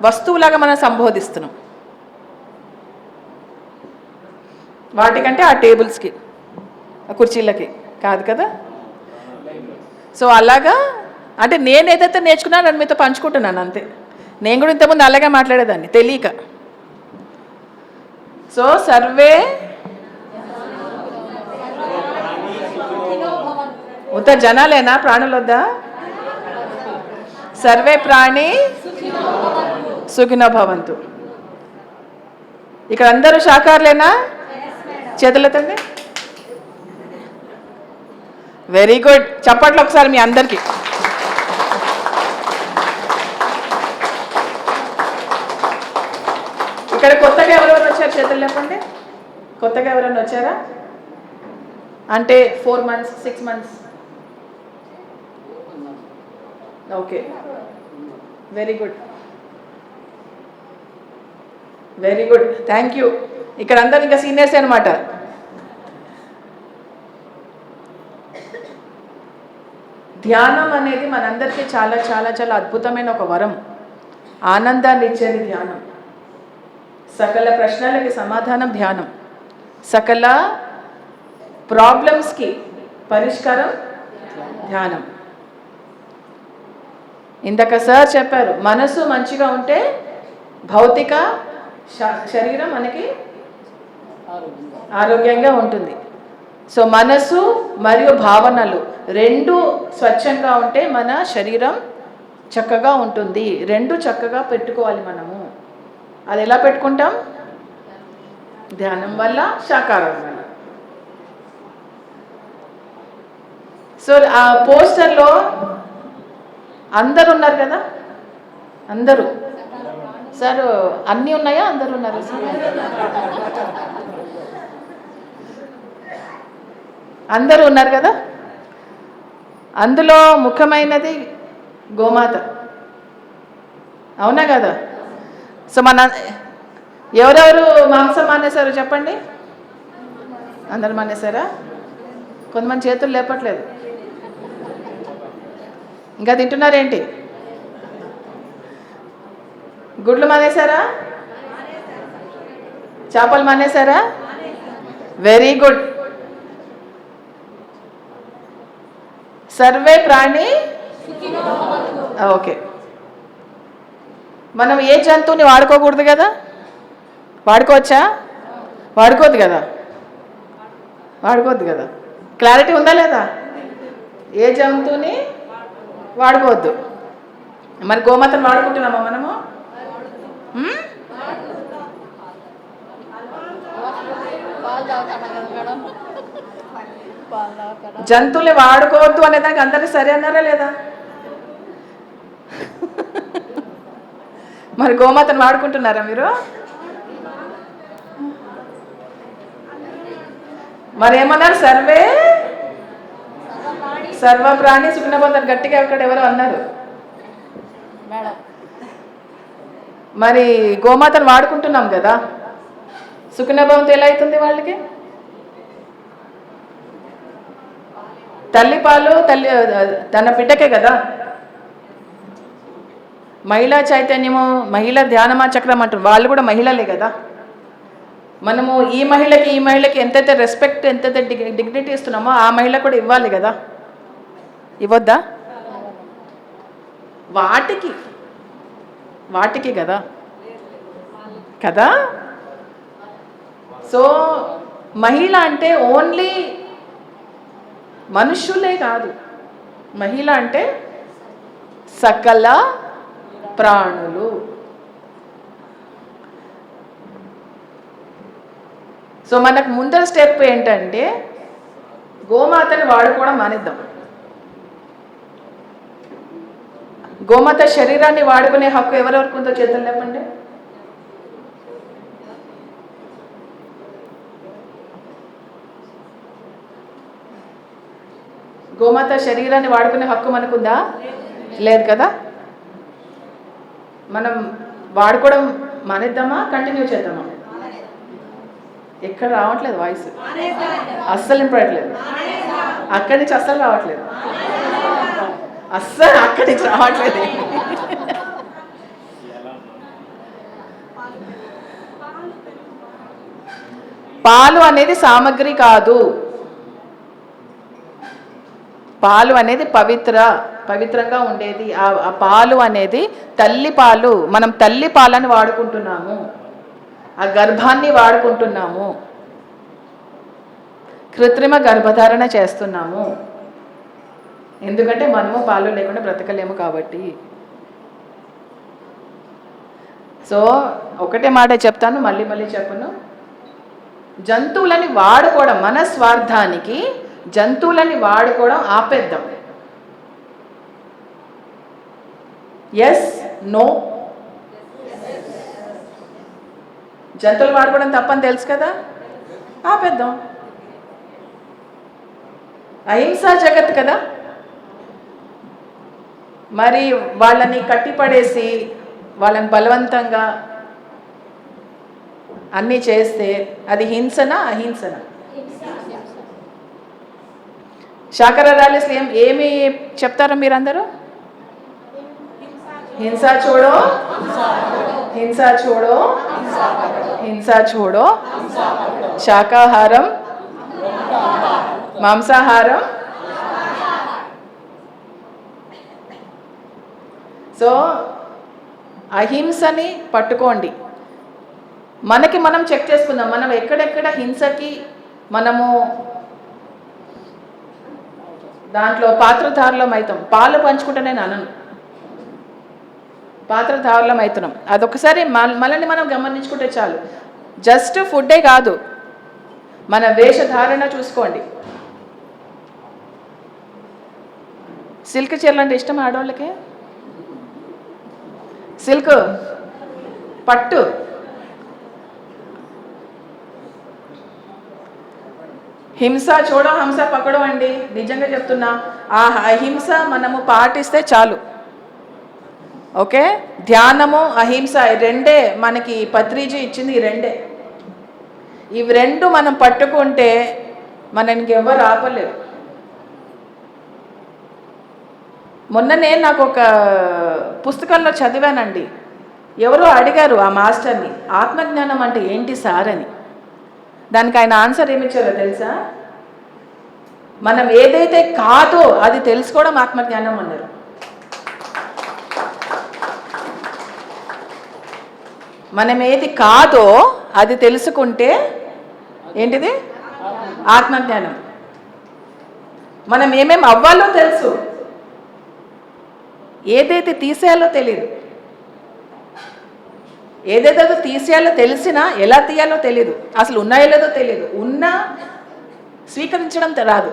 వస్తువులాగా మనం సంబోధిస్తున్నాం. వాటికంటే ఆ టేబుల్స్కి, ఆ కుర్చీలకి కాదు కదా. సో అలాగా అంటే నేను ఏదైతే నేర్చుకున్నానో నేను మీతో పంచుకుంటున్నాను అంతే. నేను కూడా ఇంతకుముందు అలాగే మాట్లాడేదాన్ని తెలియక. సో సర్వే ఉత్త జనాలేనా, ప్రాణులు వద్దా? సర్వే ప్రాణి సుఖినో భవంతు. ఇక్కడ అందరూ శాకాహారులేనా? చేతులెత్తండి. వెరీ గుడ్, చప్పట్లు ఒకసారి మీ అందరికీ. ఇక్కడ కొత్తగా ఎవరెవరు వచ్చారు చేతులు లేపండి. కొత్తగా ఎవరైనా వచ్చారా? అంటే 4 months 6 months? Okay, very good, very good, thank you. ఇక్కడ అందరు ఇంకా సీనియర్స్ అనమాట. ధ్యానం అనేది మనందరికీ చాలా చాలా చాలా అద్భుతమైన ఒక వరం. ఆనందాన్ని ఇచ్చేది ధ్యానం. సకల ప్రశ్నలకి సమాధానం ధ్యానం. సకల ప్రాబ్లమ్స్కి పరిష్కారం ధ్యానం. ఇందాక సార్ చెప్పారు, మనసు మంచిగా ఉంటే భౌతిక శరీరం మనకి ఆరోగ్యంగా ఉంటుంది. సో మనసు మరియు భావనలు రెండు స్వచ్ఛంగా ఉంటే మన శరీరం చక్కగా ఉంటుంది. రెండు చక్కగా పెట్టుకోవాలి మనము. అది ఎలా పెట్టుకుంటాం? ధ్యానం వల్ల, శాకాహారం వల్ల. సో ఆ పోస్టర్లో అందరు ఉన్నారు కదా, అందరూ. సార్ అన్నీ ఉన్నాయా? అందరూ ఉన్నారు సార్? అందరూ ఉన్నారు కదా. అందులో ముఖ్యమైనది గోమాత, అవునా కదా? సో మన ఎవరెవరు మాంసం మానేశారు చెప్పండి? అందరు మానేశారా? కొంతమంది చేతులు లేపట్లేదు. ఇంకా తింటున్నారేంటి? గుడ్లు మానేశారా? చేపలు మానేశారా? Very good. సర్వే ప్రాణి ఓకే. మనం ఏ జంతువుని వాడుకోకూడదు కదా? వాడుకోవచ్చా? వాడుకోవద్దు కదా? వాడుకోవద్దు కదా? క్లారిటీ ఉందా లేదా? ఏ జంతువుని వాడుకోవద్దు. మరి గోమాతను వాడుకుంటున్నామా మనము? జంతువుల్ని వాడుకోవద్దు అనేదానికి అందరికీ సరే అన్నారా లేదా? మరి గోమాతను వాడుకుంటున్నారా మీరు? మరి ఏమన్నారు? సర్వ ప్రాణి సుఖినోభవంతు. గట్టిగా అక్కడ ఎవరో అన్నారు. మరి గోమాతను వాడుకుంటున్నాం కదా, సుఖినోభవంతు ఎలా అవుతుంది వాళ్ళకి? తల్లి పాలు తన బిడ్డకే కదా. మహిళా చైతన్యము, మహిళా ధ్యానమా చక్రం అంటారు, వాళ్ళు కూడా మహిళలే కదా. మనము ఈ మహిళకి ఎంతైతే రెస్పెక్ట్, ఎంతైతే డిగ్నిటీ ఇస్తున్నామో ఆ మహిళ కూడా ఇవ్వాలి కదా. ఇవ్వద్దా? వాటికి కదా కదా. సో మహిళ అంటే ఓన్లీ మనుష్యులే కాదు, మహిళ అంటే సకల ప్రాణులు. సో మనకు ముందర స్టెప్ ఏంటంటే గోమాతని వాడుకోవడం మానేద్దాం. గోమాత శరీరాన్ని వాడుకునే హక్కు ఎవరెవరికి ఉందో చేతులు లేపండి. గోమాత శరీరాన్ని వాడుకునే హక్కు మనకుందా? లేదు కదా. మనం వాడుకోవడం మానేద్దామా, కంటిన్యూ చేద్దామా? ఎక్కడ రావట్లేదు వాయిస్, అస్సలు వినపడట్లేదు. అక్కడి నుంచి అస్సలు రావట్లేదు, అస్సలు అక్కడి నుంచి రావట్లేదు. పాలు అనేది సామగ్రి కాదు. పాలు అనేది పవిత్రంగా ఉండేది. ఆ పాలు అనేది తల్లి పాలు. మనం తల్లి పాలని వాడుకుంటున్నాము, ఆ గర్భాన్ని వాడుకుంటున్నాము, కృత్రిమ గర్భధారణ చేస్తున్నాము. ఎందుకంటే మనము పాలు లేకుండా బ్రతకలేము కాబట్టి. సో ఒకటే మాట చెప్తాను, మళ్ళీ చెప్పను. జంతువులని వాడుకోవడం, మన స్వార్థానికి జంతువులని వాడుకోవడం ఆపేద్దాం. Yes, no? జంతువులు వాడుకోవడం తప్పని తెలుసు కదా, ఆపేద్దాం. అహింసా జగత్ కదా. మరి వాళ్ళని కట్టిపడేసి వాళ్ళని బలవంతంగా అన్నీ చేస్తే అది హింసనా అహింసనా? శాకాహార ర్యాలీస్లో ఏమి చెప్తారో మీరందరూ? హింసా छोड़ो, హింసా छोड़ो, హింసా छोड़ो, శాకాహారం, మాంసాహారం. సో అహింసని పట్టుకోండి. మనకి మనం చెక్ చేసుకుందాం, మనం ఎక్కడెక్కడ హింసకి మనము దాంట్లో పాత్రధారులం అవుతాం. పాలు పంచుకుంటే నేను అనను, పాత్రధారులం అవుతున్నాం. అదొకసారి మనల్ని మనం గమనించుకుంటే చాలు. జస్ట్ ఫుడ్డే కాదు, మన వేషధారణ చూసుకోండి. సిల్క్ చీరలు అంటే ఇష్టం ఆడవాళ్ళకి? సిల్క్, పట్టు, హింస చూడో హంస పకడో అండి. నిజంగా చెప్తున్నా, ఆ అహింస మనము పాటిస్తే చాలు. ఓకే, ధ్యానము అహింస రెండే మనకి పత్రిజీ ఇచ్చింది. ఈ రెండే, ఇవి రెండు మనం పట్టుకుంటే మనకి ఎవరు ఆపలేరు. మొన్ననే నాకు ఒక పుస్తకంలో చదివానండి, ఎవరో అడిగారు ఆ మాస్టర్ని, ఆత్మజ్ఞానం అంటే ఏంటి సార్ అని. దానికి ఆయన ఆన్సర్ ఏమిచ్చారో తెలుసా? మనం ఏదైతే కాదో అది తెలుసుకోవడం ఆత్మజ్ఞానం అన్నారు. మనం ఏది కాదో అది తెలుసుకుంటే ఏంటిది? ఆత్మజ్ఞానం. మనం ఏమేమి అవ్వాలో తెలుసు, ఏదైతే తీసేయాలో తెలియదు. ఏదైతే తీసేయాలో తెలిసినా ఎలా తీయాలో తెలియదు, అసలు ఉన్నాయో లేదో తెలియదు, ఉన్నా స్వీకరించడం రాదు.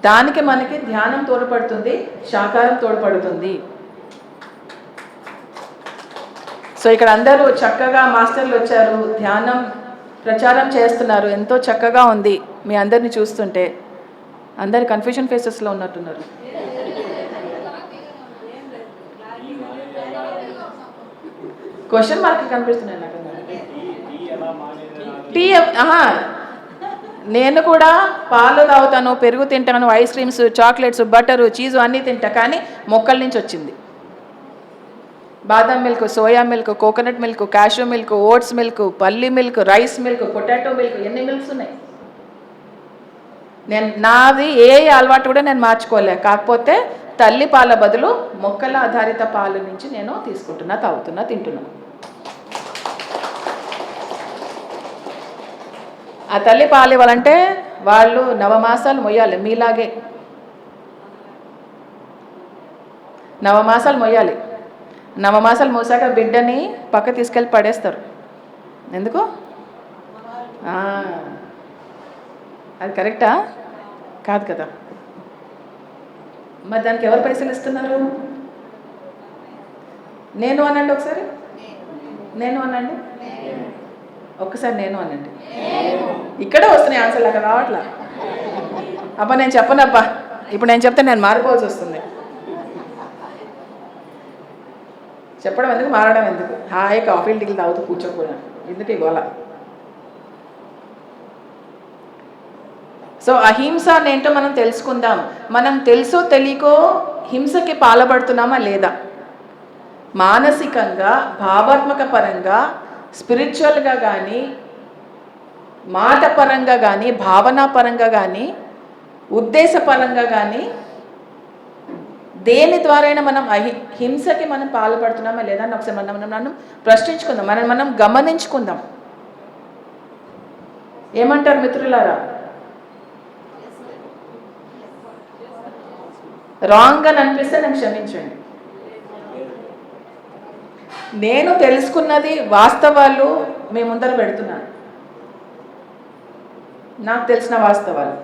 దానికి మనకి ధ్యానం తోడ్పడుతుంది, శాకారం తోడ్పడుతుంది. సో ఇక్కడ అందరూ చక్కగా మాస్టర్లు వచ్చారు, ధ్యానం ప్రచారం చేస్తున్నారు, ఎంతో చక్కగా ఉంది. మీ అందరిని చూస్తుంటే అందరు కన్ఫ్యూజన్ ఫేసెస్లో ఉన్నట్టున్నారు. క్వశ్చన్ మార్క్ కనిపిస్తున్నాయి నాకు. టీ నేను కూడా పాలు తాగుతాను, పెరుగు తింటాను, ice creams, chocolates, butter, cheese అన్నీ తింటా, కానీ మొక్కల నుంచి వచ్చింది. Badam milk, soya milk, coconut milk, cashew milk, oats milk, పల్లి milk, rice milk, potato milk, ఎన్ని మిల్క్స్ ఉన్నాయి. నాది ఏ అలవాటు కూడా నేను మార్చుకోలే, కాకపోతే తల్లి పాల బదులు మొక్కల ఆధారిత పాల నుంచి నేను తీసుకుంటున్నా, తాగుతున్నా, తింటున్నా. ఆ తల్లి పాలు ఇవ్వాలంటే వాళ్ళు 9 మాసాలు మొయ్యాలి, మీలాగే 9 మాసాలు మొయ్యాలి. 9 మాసాలు మోసాక బిడ్డని పక్క తీసుకెళ్ళి పడేస్తారు. ఎందుకు? అది కరెక్టా? కాదు కదా. మరి దానికి ఎవరు పైసలు ఇస్తున్నారు? నేను అనండి ఒకసారి, నేను అనండి ఒక్కసారి, నేను అనండి. ఇక్కడే వస్తున్నాయి ఆన్సర్లు, అక్కడ రావట్లా. అబ్బా నేను చెప్పనబ్బా, ఇప్పుడు నేను చెప్తే నేను మారిపోవాల్సి వస్తుంది. చెప్పడం ఎందుకు, మారడం ఎందుకు? హాయ్ కాఫీలు టీలు తాగుతూ కూర్చోకూడదు, ఎందుకు ఇవ్వాల? సో అహింస ఏంటో మనం తెలుసుకుందాం. మనం తెలుసో తెలియకో హింసకి పాల్పడుతున్నామా లేదా? మానసికంగా, భావాత్మక పరంగా, స్పిరిచువల్గా కానీ, మాట పరంగా కానీ, భావనా పరంగా కానీ, ఉద్దేశపరంగా కానీ, దేని ద్వారా మనం హింసకి మనం పాల్పడుతున్నామా లేదా అని ఒకసారి మనం ప్రశ్నించుకుందాం, మనం గమనించుకుందాం. ఏమంటారు మిత్రులారా? రాంగ్ అని అనిపిస్తే నన్ను క్షమించండి. నేను తెలుసుకున్నది వాస్తవాలు మీ ముందర పెడుతున్నాను, నాకు తెలిసిన వాస్తవాలు.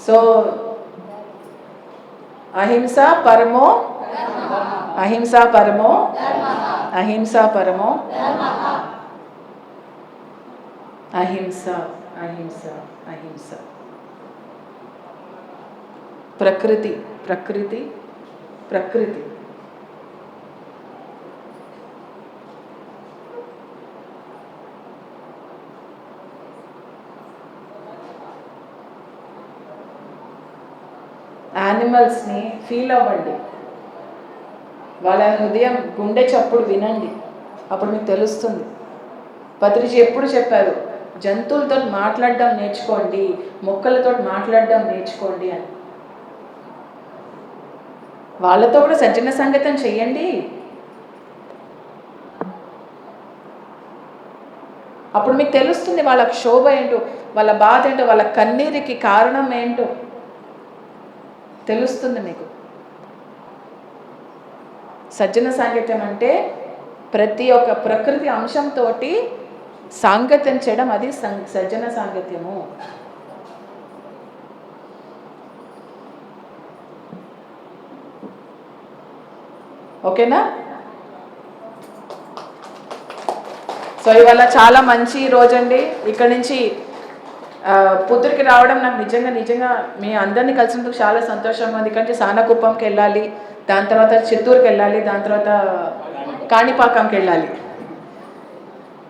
సో అహింస పరమో, అహింస పరమో, అహింస పరమో, అహింస, అహింస, అహింస. ప్రకృతి, ప్రకృతి, ప్రకృతి. యానిమల్స్ని ఫీల్ అవ్వండి, వాళ్ళ హృదయం గుండె చప్పుడు వినండి, అప్పుడు మీకు తెలుస్తుంది. పత్రిజీ ఎప్పుడు చెప్పారు, జంతువులతో మాట్లాడడం నేర్చుకోండి, మొక్కలతో మాట్లాడడం నేర్చుకోండి అని. వాళ్ళతో కూడా సజ్జన సంగతం చెయ్యండి. అప్పుడు మీకు తెలుస్తుంది వాళ్ళ క్షోభ ఏంటో, వాళ్ళ బాధ ఏంటో, వాళ్ళ కన్నీరికి కారణం ఏంటో తెలుస్తుంది మీకు. సజ్జన సాంగత్యం అంటే ప్రతి ఒక్క ప్రకృతి అంశంతో సాంగత్యం చేయడం, అది సజ్జన సాంగత్యము. ఓకేనా? సో ఇవాళ చాలా మంచి రోజండి. ఇక్కడ నుంచి పుత్తూరుకి రావడం నాకు నిజంగా మీ అందరినీ కలిసినందుకు చాలా సంతోషంగా ఉంది. ఇక్కడ నుంచి సానకుప్పంకి వెళ్ళాలి, దాని తర్వాత చిత్తూరుకి వెళ్ళాలి, దాని తర్వాత కాణిపాకంకి వెళ్ళాలి.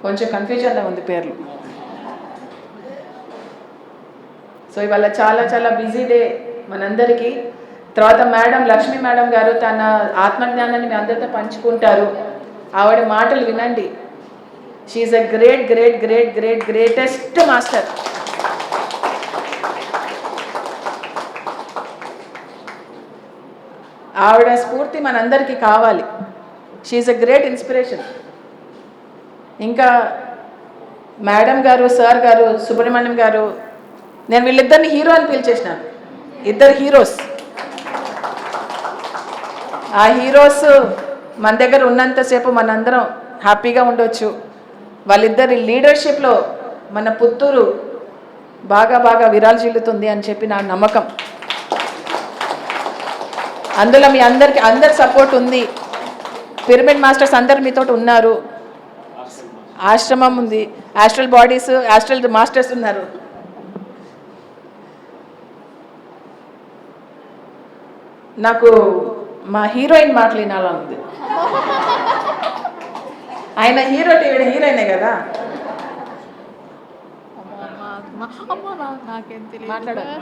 కొంచెం కన్ఫ్యూజన్గా ఉంది పేర్లు. సో ఇవాళ చాలా బిజీ డే మనందరికీ. తర్వాత మేడం లక్ష్మీ మేడం గారు తన ఆత్మజ్ఞానాన్ని మీ అందరితో పంచుకుంటారు. ఆవిడ మాటలు వినండి. She is a great great great great greatest master. ఆవిడ స్ఫూర్తి మనందరికీ కావాలి. She is a great inspiration. ఇంకా మేడం గారు, సార్ గారు, సుబ్రహ్మణ్యం గారు, నేను వీళ్ళిద్దరిని హీరో అని పిలిచేసినాను. ఇద్దరు హీరోస్. ఆ హీరోస్ మన దగ్గర ఉన్నంతసేపు మనందరం హ్యాపీగా ఉండొచ్చు. వాళ్ళిద్దరి లీడర్షిప్లో మన పుత్తూరు బాగా బాగా విరాజిల్లుతుంది అని చెప్పి నా నమ్మకం. అందులో మీ అందరి సపోర్ట్ ఉంది. పిరమిడ్ మాస్టర్స్ అందరు మీతో ఉన్నారు. ఆశ్రమం ఉంది, ఆస్ట్రల్ బాడీస్, ఆస్ట్రల్ మాస్టర్స్ ఉన్నారు. నాకు మా హీరోయిన్ మాటలు వినాలా ఉంది. ఆయన హీరో ఈవిడ హీరోయినే కదా. మాట్లాడాలి.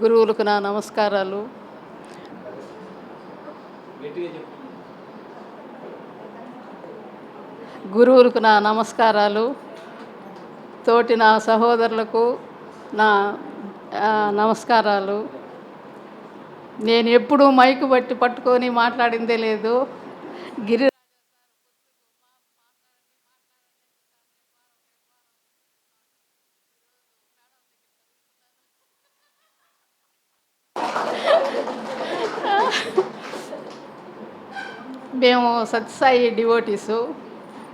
గురువులకు నా నమస్కారాలు. గురువులకు నా నమస్కారాలు. తోటి నా సహోదరులకు నా నమస్కారాలు. నేను ఎప్పుడూ మైకు పట్టుకొని మాట్లాడిందే లేదు. గిరి మేము సత్యసాయి డివోటీసు.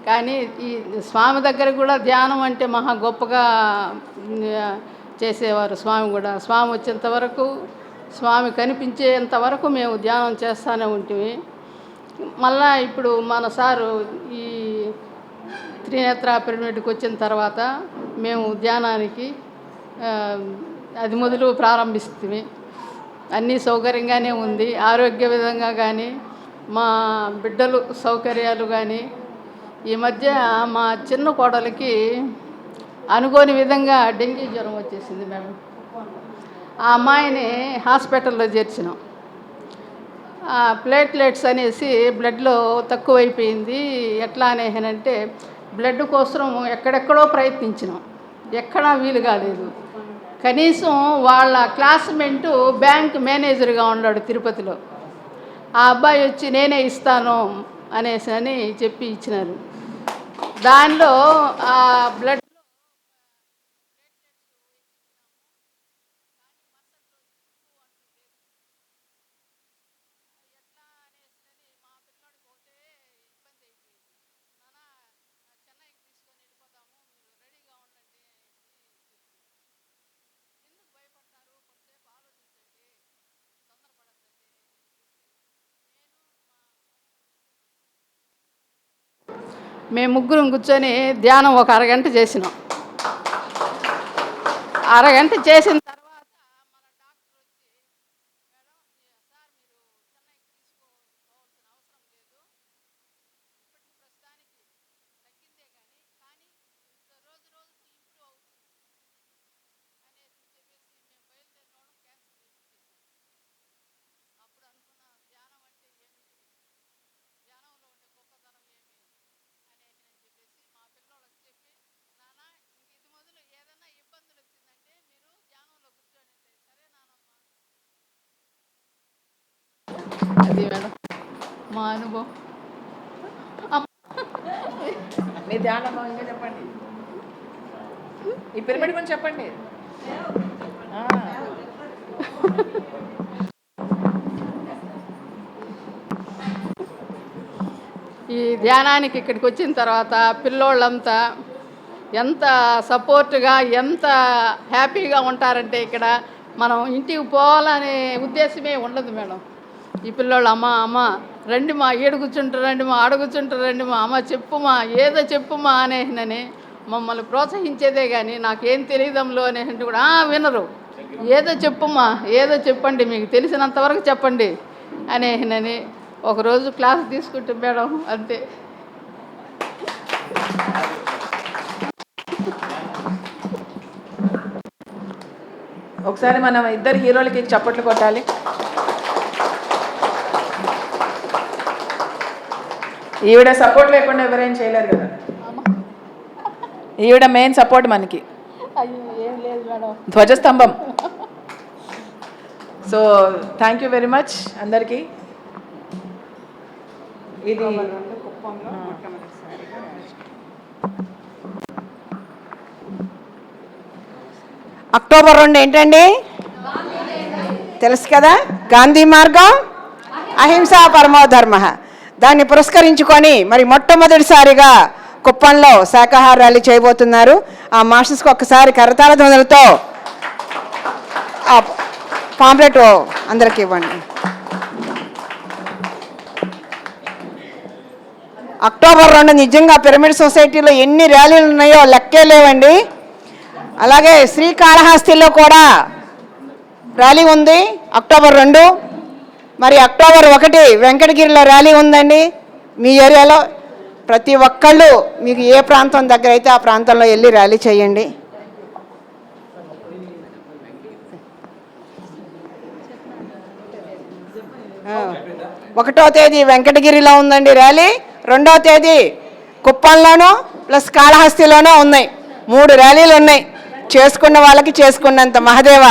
కానీ ఈ స్వామి దగ్గర కూడా ధ్యానం అంటే మహా గొప్పగా చేసేవారు స్వామి కూడా. స్వామి వచ్చేంత వరకు, స్వామి కనిపించేంత వరకు మేము ధ్యానం చేస్తూనే ఉంటుంది. మళ్ళా ఇప్పుడు మన సారు ఈ త్రినేత్ర పిరమిడ్కి వచ్చిన తర్వాత మేము ధ్యానానికి అది మొదలు ప్రారంభిస్తుంది. అన్నీ సౌకర్యంగానే ఉంది. ఆరోగ్య విధంగా కానీ, మా బిడ్డలు సౌకర్యాలు కానీ. ఈ మధ్య మా చిన్న కోడలికి అనుకోని విధంగా డెంగీ జ్వరం వచ్చేసింది మేడం. ఆ అమ్మాయిని హాస్పిటల్లో చేర్చినాం. ప్లేట్లెట్స్ అనేసి బ్లడ్లో తక్కువైపోయింది. ఎట్లా అనేనంటే బ్లడ్ కోసం ఎక్కడెక్కడో ప్రయత్నించినాం, ఎక్కడా వీలు కాలేదు. కనీసం వాళ్ళ క్లాస్మేటు బ్యాంక్ మేనేజర్గా ఉన్నాడు తిరుపతిలో. ఆ అబ్బాయి వచ్చి నేనే ఇస్తాను అనేసి అని చెప్పి ఇచ్చినారు. దానిలో ఆ బ్లడ్ మేము ముగ్గురం కూర్చొని ధ్యానం ఒక అరగంట చేసినాం. అరగంట చేసిన తర్వాత మన డాక్టర్ వచ్చి, మేడం సార్ మీరు చెన్నైకి తీసుకోవాల్సిన అవసరం లేదు, ఇప్పటికి ప్రస్తుతానికి తగ్గిందే కానీ రోజు రోజుకు ఇంప్రూవ్ అవుతుంది అనేసి చెప్పేసి మేము బయలుదేరిన వాళ్ళం క్యాన్సిల్ చేసి. అప్పుడు అనుకున్న ధ్యానం అంటే ఏమిటి, ధ్యానంలో ఉండే గొప్పతనం ఏమి అని చెప్పేసి మా పిల్లలకి చెప్పి, నాన్న ఇంక ఇది మొదలు ఏదైనా ఇబ్బందులు వచ్చిందంటే మీరు ధ్యానంలో కూర్చోండి అంటే, సరే నానమ్మా. అది మేడం మా అనుభవం. మీ ధ్యానం ఇంకా చెప్పండి. ఈ పిరమిడ్ గురించి చెప్పండి. ఈ ధ్యానానికి ఇక్కడికి వచ్చిన తర్వాత పిల్లోళ్ళంతా ఎంత సపోర్ట్గా, ఎంత హ్యాపీగా ఉంటారంటే ఇక్కడ మనం ఇంటికి పోవాలనే ఉద్దేశమే ఉండదు మేడం. ఈ పిల్లోళ్ళు అమ్మ రండి మా, ఏడు కూర్చుంటారు రండి మా, ఆడ కూర్చుంటారు రండి మా, అమ్మ చెప్పుమా, ఏదో చెప్పుమా అనేనని మమ్మల్ని ప్రోత్సహించేదే కానీ నాకేం తెలియదంలో అనేసి కూడా వినరు. ఏదో చెప్పుమా, ఏదో చెప్పండి, మీకు తెలిసినంతవరకు చెప్పండి అనేనని ఒకరోజు క్లాస్ తీసుకుంటే మేడం అంతే. ఒకసారి మనం ఇద్దరు హీరోలకి చప్పట్లు కొట్టాలి. ఈవిడ సపోర్ట్ లేకుండా ఎవరేం చేయలేరు కదా. ఈవిడ మెయిన్ సపోర్ట్ మనకి, ఏం లేదు మేడం, ధ్వజస్తంభం. So thank you very much అందరికీ. ఇది అక్టోబర్ 2 ఏంటండి తెలుసు కదా, గాంధీ మార్గం అహింసా పరమో ధర్మ. దాన్ని పురస్కరించుకొని మరి మొట్టమొదటిసారిగా కుప్పంలో శాకాహార ర్యాలీ చేయబోతున్నారు. ఆ మాస్టర్స్కి ఒక్కసారి కరతాళ ధ్వనులతో ఆ పాంప్లెట్ అందరికి ఇవ్వండి. అక్టోబర్ 2 నిజంగా పిరమిడ్ సొసైటీలో ఎన్ని ర్యాలీలు ఉన్నాయో లెక్కే లేవండి. అలాగే శ్రీకాళహస్తిలో కూడా ర్యాలీ ఉంది అక్టోబర్ 2. మరి అక్టోబర్ 1 వెంకటగిరిలో ర్యాలీ ఉందండి. మీ ఏరియాలో ప్రతి ఒక్కళ్ళు మీకు ఏ ప్రాంతం దగ్గర అయితే ఆ ప్రాంతంలో వెళ్ళి ర్యాలీ చేయండి. ఒకటో తేదీ వెంకటగిరిలో ఉందండి ర్యాలీ, 2వ తేదీ కుప్పంలోనూ ప్లస్ కాళహస్తిలోనూ ఉన్నాయి. 3 ర్యాలీలు ఉన్నాయి. చేసుకున్న వాళ్ళకి చేసుకున్నంత. మహదేవ.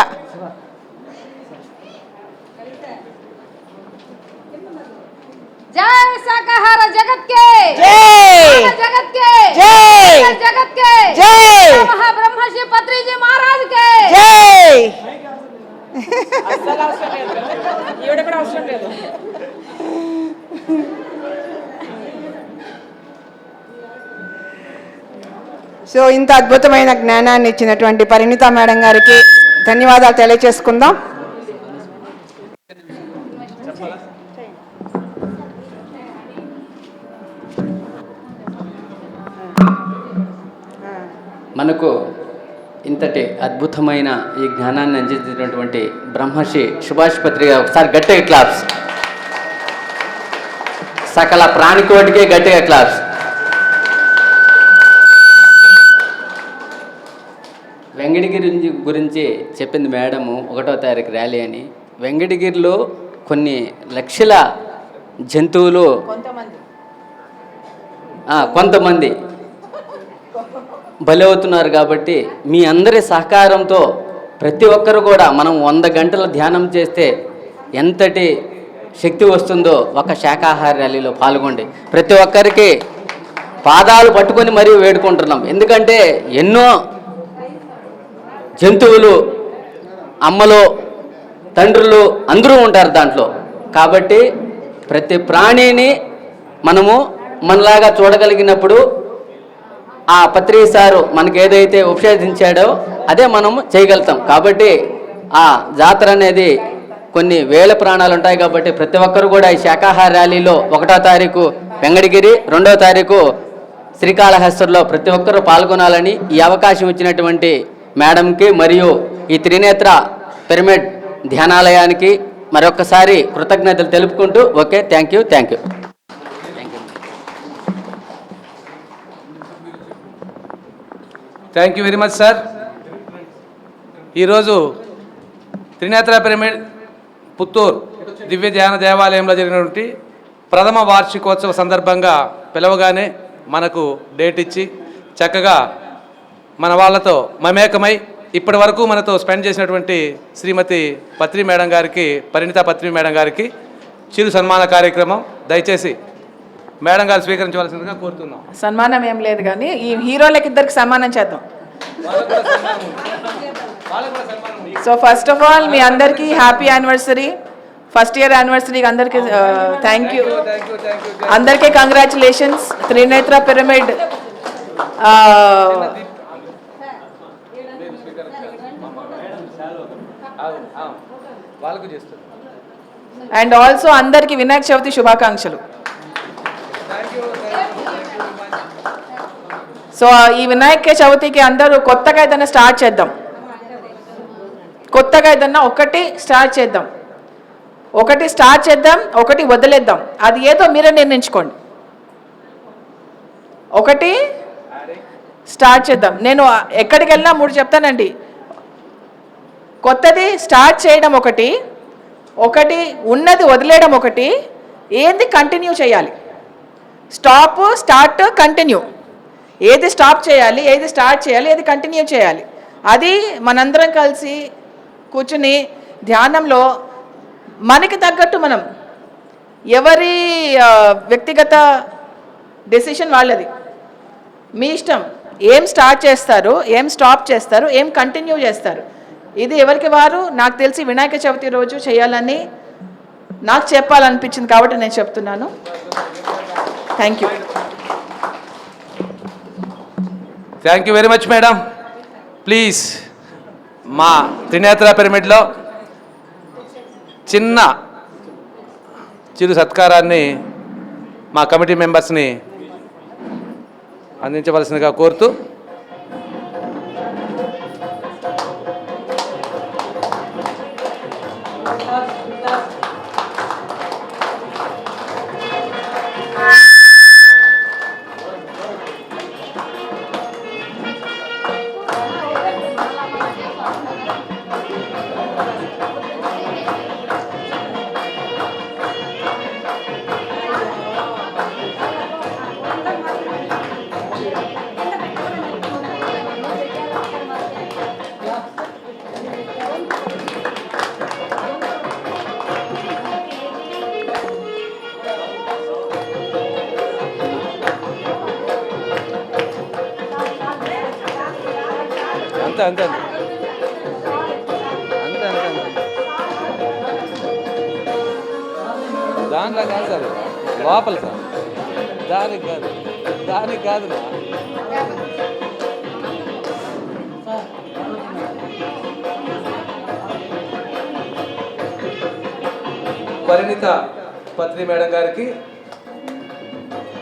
जय शाकाहार जगत के, जय जगत के, जय जगत के, जय महाब्रह्मर्षि पत्री जी महाराज के जय. సో ఇంత అద్భుతమైన జ్ఞానాన్ని ఇచ్చినటువంటి పరిణిత మేడం గారికి ధన్యవాదాలు తెలియజేసుకుందాం. మనకు ఇంతటి అద్భుతమైన ఈ జ్ఞానాన్ని అందించినటువంటి బ్రహ్మర్షి సుభాష్ పత్రి గారు ఒకసారి గట్టిగా క్లాప్స్. సకల ప్రాణికోటికే గట్టిగా క్లాప్స్. వెంకటగిరి గురించి చెప్పింది మేడము 1వ తారీఖు ర్యాలీ అని. వెంకటగిరిలో కొన్ని లక్షల జంతువులు కొంతమంది బలవుతున్నారు. కాబట్టి మీ అందరి సహకారంతో ప్రతి ఒక్కరు కూడా మనం 100 గంటల ధ్యానం చేస్తే ఎంతటి శక్తి వస్తుందో ఒక శాకాహార ర్యాలీలో పాల్గొండి. ప్రతి ఒక్కరికి పాదాలు పట్టుకొని మరీ వేడుకుంటున్నాం. ఎందుకంటే ఎన్నో జంతువులు, అమ్మలు, తండ్రులు అందరూ ఉంటారు దాంట్లో. కాబట్టి ప్రతి ప్రాణిని మనము మనలాగా చూడగలిగినప్పుడు ఆ పత్రి సారు మనకు ఏదైతే ఉపదేశించాడో అదే మనము చేయగలుగుతాం. కాబట్టి ఆ జాతర అనేది కొన్ని వేల ప్రాణాలు ఉంటాయి. కాబట్టి ప్రతి ఒక్కరు కూడా ఈ శాకాహార ర్యాలీలో 1వ తారీఖు వెంకటగిరి, 2వ తారీఖు శ్రీకాళహస్తిలో ప్రతి ఒక్కరూ పాల్గొనాలని ఈ అవకాశం ఇచ్చినటువంటి మేడంకి మరియు ఈ త్రినేత్ర పిరమిడ్ ధ్యానాలయానికి మరొకసారి కృతజ్ఞతలు తెలుపుకుంటూ okay, thank you. Thank you very much sir. ఈరోజు త్రినేత్ర పిరమిడ్ పుత్తూరు దివ్య ధ్యాన దేవాలయంలో జరిగినటువంటి ప్రథమ వార్షికోత్సవ సందర్భంగా పిలవగానే మనకు డేట్ ఇచ్చి చక్కగా మన వాళ్ళతో మమేకమై ఇప్పటి వరకు మనతో స్పెండ్ చేసినటువంటి శ్రీమతి పత్రి మేడం గారికి, పరిణిత పత్రి మేడం గారికి చిరు సన్మాన కార్యక్రమం దయచేసి మేడం గారు స్వీకరించవలసిందిగా కోరుతున్నాం. సన్మానం ఏం లేదు కానీ ఈ హీరోలకి ఇద్దరికి సన్మానం చేద్దాం. సో ఫస్ట్ ఆఫ్ ఆల్ మీ అందరికీ హ్యాపీ యానివర్సరీ, ఫస్ట్ ఇయర్ యానివర్సరీకి అందరికీ థ్యాంక్ యూ. అందరికీ congratulations. Trinetra pyramid and also అందరికీ వినాయక చవితి శుభాకాంక్షలు. సో ఈ వినాయక చవితికి అందరూ కొత్తగా ఏదైనా స్టార్ట్ చేద్దాం. కొత్తగా ఏదన్నా ఒకటి స్టార్ట్ చేద్దాం. ఒకటి స్టార్ట్ చేద్దాం, ఒకటి వదిలేద్దాం. అది ఏదో మీరే నిర్ణయించుకోండి. ఒకటి స్టార్ట్ చేద్దాం. నేను ఎక్కడికి వెళ్ళినా 3 చెప్తానండి. కొత్తది స్టార్ట్ చేయడం ఒకటి, ఒకటి ఉన్నది వదిలేయడం ఒకటి, ఏంది కంటిన్యూ చేయాలి. Stop, start, continue. ఏది స్టాప్ చేయాలి, ఏది స్టార్ట్ చేయాలి, ఏది కంటిన్యూ చేయాలి. అది మనందరం కలిసి కూర్చుని ధ్యానంలో మనకి తగ్గట్టు మనం ఎవరి వ్యక్తిగత డెసిషన్ వాళ్ళది. మీ ఇష్టం. ఏం స్టార్ట్ చేస్తారు, ఏం స్టాప్ చేస్తారు, ఏం కంటిన్యూ చేస్తారు, ఇది ఎవరికి వారు. నాకు తెలిసి వినాయక చవితి రోజు చేయాలని నాకు చెప్పాలనిపించింది కాబట్టి నేను చెప్తున్నాను. Thank you. Thank you very much madam. Please మా త్రినేత్ర పిరమిడ్లో చిరు సత్కారాన్ని మా కమిటీ మెంబర్స్ని అందించవలసిందిగా కోరుతూ అంతే అంతే అంతే అంతే అంతే దాంట్లో కాదు సార్, లోపల సార్, దానికి కాదు, దానికి కాదు. పరిణిత పత్రి మేడం గారికి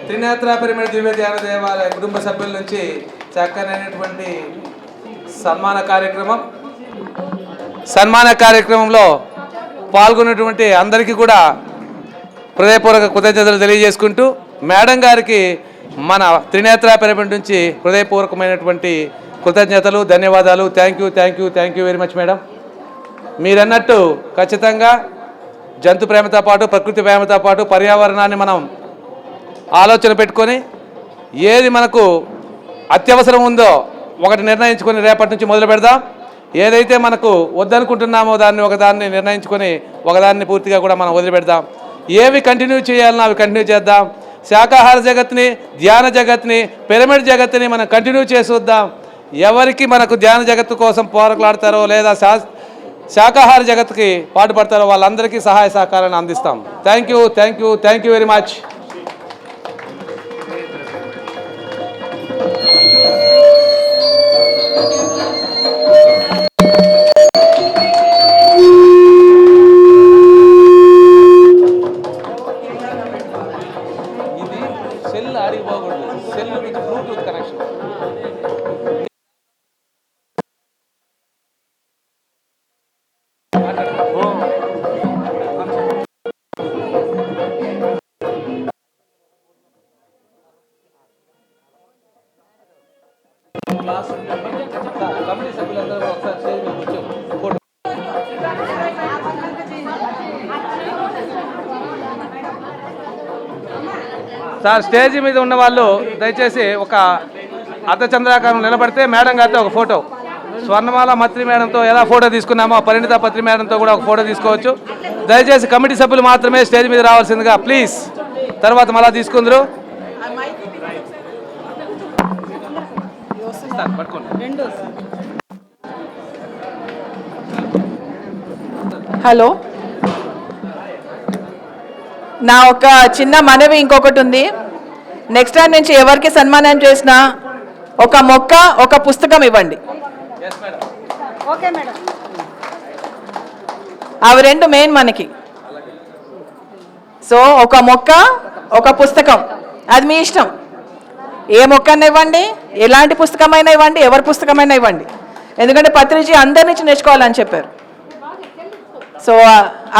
త్రినేత్ర పిరమిడ్ దివ్య ధ్యాన దేవాలయ కుటుంబ సభ్యుల నుంచి చక్కనైనటువంటి సన్మాన కార్యక్రమంలో పాల్గొన్నటువంటి అందరికీ కూడా హృదయపూర్వక కృతజ్ఞతలు తెలియజేసుకుంటూ మేడం గారికి మన త్రినేత్ర పిరమిడ్ నుంచి హృదయపూర్వకమైనటువంటి కృతజ్ఞతలు, ధన్యవాదాలు. Thank you very much madam. మీరన్నట్టు ఖచ్చితంగా జంతు ప్రేమతో పాటు, ప్రకృతి ప్రేమతో పాటు పర్యావరణాన్ని మనం ఆలోచన పెట్టుకొని ఏది మనకు అత్యవసరం ఉందో ఒకటి నిర్ణయించుకొని రేపటి నుంచి మొదలు పెడదాం. ఏదైతే మనకు వద్దనుకుంటున్నామో ఒకదాన్ని నిర్ణయించుకొని ఒకదాన్ని పూర్తిగా కూడా మనం వదిలిపెడదాం. ఏవి కంటిన్యూ చేయాలన్నా అవి కంటిన్యూ చేద్దాం. శాకాహార జగత్ని, ధ్యాన జగత్ని, పిరమిడ్ జగత్ని మనం కంటిన్యూ చేసి వద్దాం. ఎవరికి మనకు ధ్యాన జగత్తు కోసం పోరాడతారో లేదా శాకాహార జగత్తుకి పాటుపడతారో వాళ్ళందరికీ సహాయ సహకారాన్ని అందిస్తాం. Thank you very much. ఇది సెల్ ఆడిపోకూడదు, సెల్ మీకు బ్లూటూత్ కనెక్షన్. కమిటీ సభ్యులందరూ ఒకసారి స్టేజ్ మీద కూర్చొని ఫోటో. సార్ స్టేజీ మీద ఉన్న వాళ్ళు దయచేసి ఒక అర్ధచంద్రాకారం నిలబడితే మేడం గారితో ఒక ఫోటో, స్వర్ణమాల మత్రి మేడంతో ఎలా ఫోటో తీసుకున్నామో పరిణిత పత్రి మేడంతో కూడా ఒక ఫోటో తీసుకోవచ్చు. దయచేసి కమిటీ సభ్యులు మాత్రమే స్టేజ్ మీద రావాల్సిందిగా ప్లీజ్. తర్వాత మళ్ళా తీసుకుందరు. హలో, నా ఒక చిన్న మనవి ఇంకొకటి ఉంది. నెక్స్ట్ టైం నుంచి ఎవరికి సన్మానం చేసినా ఒక మొక్క, ఒక పుస్తకం ఇవ్వండి. Okay madam. అవి రెండు మెయిన్ మనకి. సో ఒక మొక్క, ఒక పుస్తకం, అది మీ ఇష్టం. ఏ మొక్కన్నా ఇవ్వండి, ఎలాంటి పుస్తకమైనా ఇవ్వండి, ఎవరి పుస్తకమైనా ఇవ్వండి. ఎందుకంటే పత్రిజీ అందరి నుంచి నేర్చుకోవాలని చెప్పారు. సో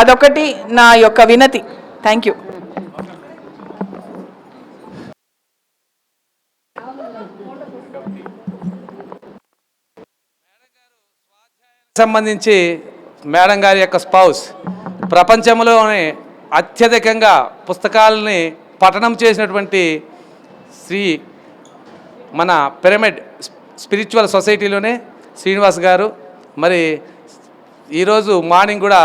అదొకటి నా యొక్క వినతి. Thank you. సంబంధించి మేడం గారి యొక్క స్పౌస్ ప్రపంచంలోనే అత్యధికంగా పుస్తకాలని పఠనం చేసినటువంటి శ్రీ మన పిరమిడ్ స్పిరిచువల్ సొసైటీలోనే శ్రీనివాస్ గారు. మరి ఈరోజు మార్నింగ్ కూడా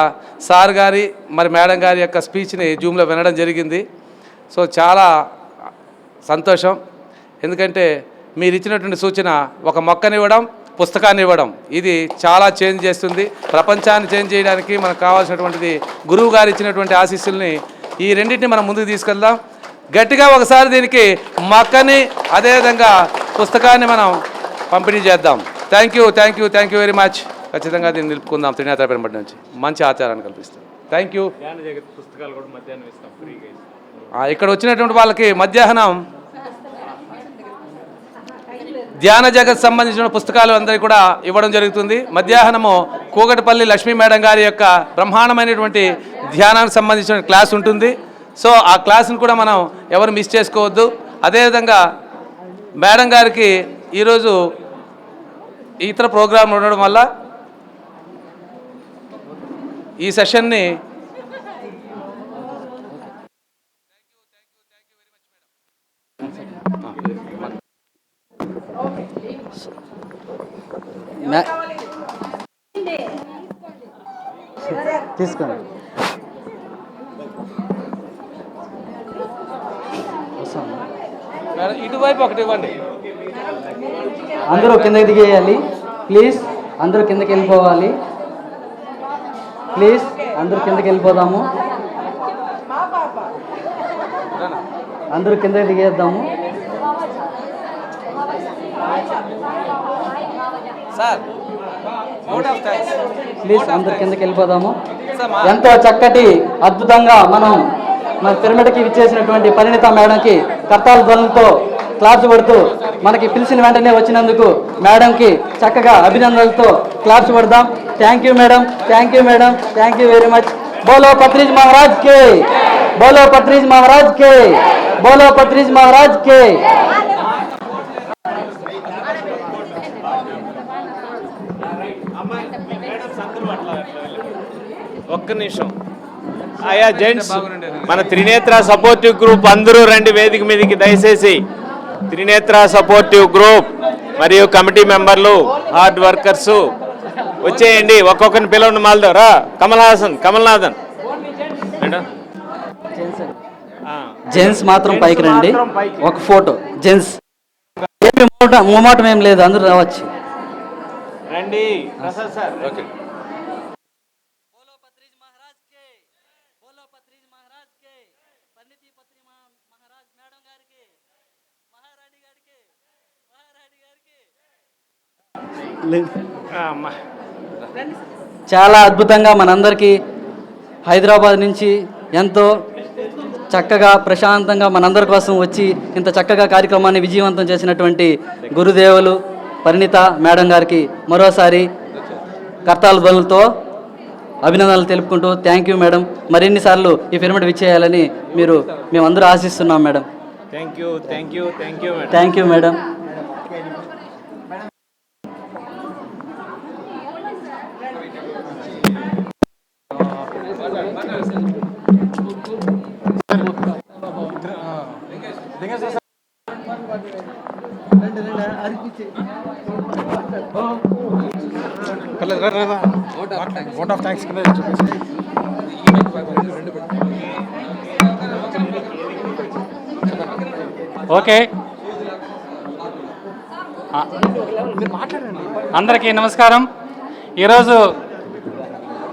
సార్ గారి మరి మేడం గారి యొక్క స్పీచ్ని జూమ్లో వినడం జరిగింది. సో చాలా సంతోషం. ఎందుకంటే మీరు ఇచ్చినటువంటి సూచన ఒక మొక్కనివ్వడం, పుస్తకాన్ని ఇవ్వడం, ఇది చాలా చేంజ్ చేస్తుంది. ప్రపంచాన్ని చేంజ్ చేయడానికి మనకు కావాల్సినటువంటిది గురువు గారు ఇచ్చినటువంటి ఆశీస్సుల్ని, ఈ రెండింటిని మనం ముందుకు తీసుకెళ్దాం. గట్టిగా ఒకసారి దీనికి మొక్కని అదేవిధంగా పుస్తకాన్ని మనం పంపిణీ చేద్దాం. Thank you very much. ఖచ్చితంగా దీన్ని నిలుపుకుందాం. త్రినేత్ర పిరమిడ్ నుంచి మంచి ఆచారాన్ని కల్పిస్తాం. Thank you. పుస్తకాలు కూడా మధ్యాహ్నం ఇస్తాం ఫ్రీగా. ఇక్కడ వచ్చినటువంటి వాళ్ళకి మధ్యాహ్నం ధ్యాన జగత్ సంబంధించిన పుస్తకాలు అందరికీ కూడా ఇవ్వడం జరుగుతుంది. మధ్యాహ్నము కూకటిపల్లి లక్ష్మీ మేడం గారి యొక్క బ్రహ్మాండమైనటువంటి ధ్యానానికి సంబంధించిన క్లాస్ ఉంటుంది. సో ఆ క్లాస్ని కూడా మనం ఎవరు మిస్ చేసుకోవద్దు. అదేవిధంగా మేడం గారికి ఈరోజు ఇతర ప్రోగ్రాంలు ఉండడం వల్ల ఈ సెషన్ని తీసుకోండి. ఇటువైపు ఒకటి ఇవ్వండి. అందరూ కిందకి దిగేయాలి ప్లీజ్. అందరూ కిందకి వెళ్ళిపోవాలి ప్లీజ్. అందరూ కిందకి వెళ్ళిపోదాము. అందరూ కిందకి దిగేద్దాము. సార్ ప్లీజ్ అందరు కిందకి వెళ్ళిపోదాము. ఎంతో చక్కటి అద్భుతంగా మన పిరమిడ్కి విచ్చేసినటువంటి పరిణిత మేడంకి కర్తాల ధ్వనులతో క్లాప్స్ పడుతూ మనకి పిలిచిన వెంటనే వచ్చినందుకు మేడంకి చక్కగా అభినందనలతో క్లాప్స్ పడదాం. Thank you madam, thank you very much. బోలో పత్రిజ్ మహారాజ్ కే, బోలో పత్రిజ్ మహారాజ్ కే, బోలో పత్రిజ్ మహారాజ్ కే. ఒక్క నిమిషం ఆయా జెంట్స్, మన త్రినేత్ర సపోర్టివ్ గ్రూప్ అందరూ రండి వేదిక మీదకి దయచేసి. త్రినేత్ర సపోర్టివ్ గ్రూప్ మరియు కమిటీ మెంబర్లు, హార్డ్ వర్కర్స్ వచ్చేయండి. ఒక్కొక్కరిని పిలవండి. మాల్దోరా కమల్నాథన్ జెంట్స్ మాత్రం పైకి రండి. ఒక ఫోటో జెంట్స్. మొమాటం ఏం లేదు, అందరూ రావచ్చు. రండి ప్రసాద్ సార్. ఓకే. చాలా అద్భుతంగా మనందరికీ హైదరాబాద్ నుంచి ఎంతో చక్కగా ప్రశాంతంగా మనందరి కోసం వచ్చి ఇంత చక్కగా కార్యక్రమాన్ని విజయవంతం చేసినటువంటి గురుదేవులు పరిణిత మేడం గారికి మరోసారి కర్తాల ధ్వనులతో అభినందనలు తెలుపుకుంటూ థ్యాంక్ యూ మేడం. మరిన్నిసార్లు ఈ పిరమిడ్ విచ్చేయాలని మేమందరూ ఆశిస్తున్నాం madam. Thank you madam. Vote of thanks కింద ఓకే. అందరికీ నమస్కారం. ఈరోజు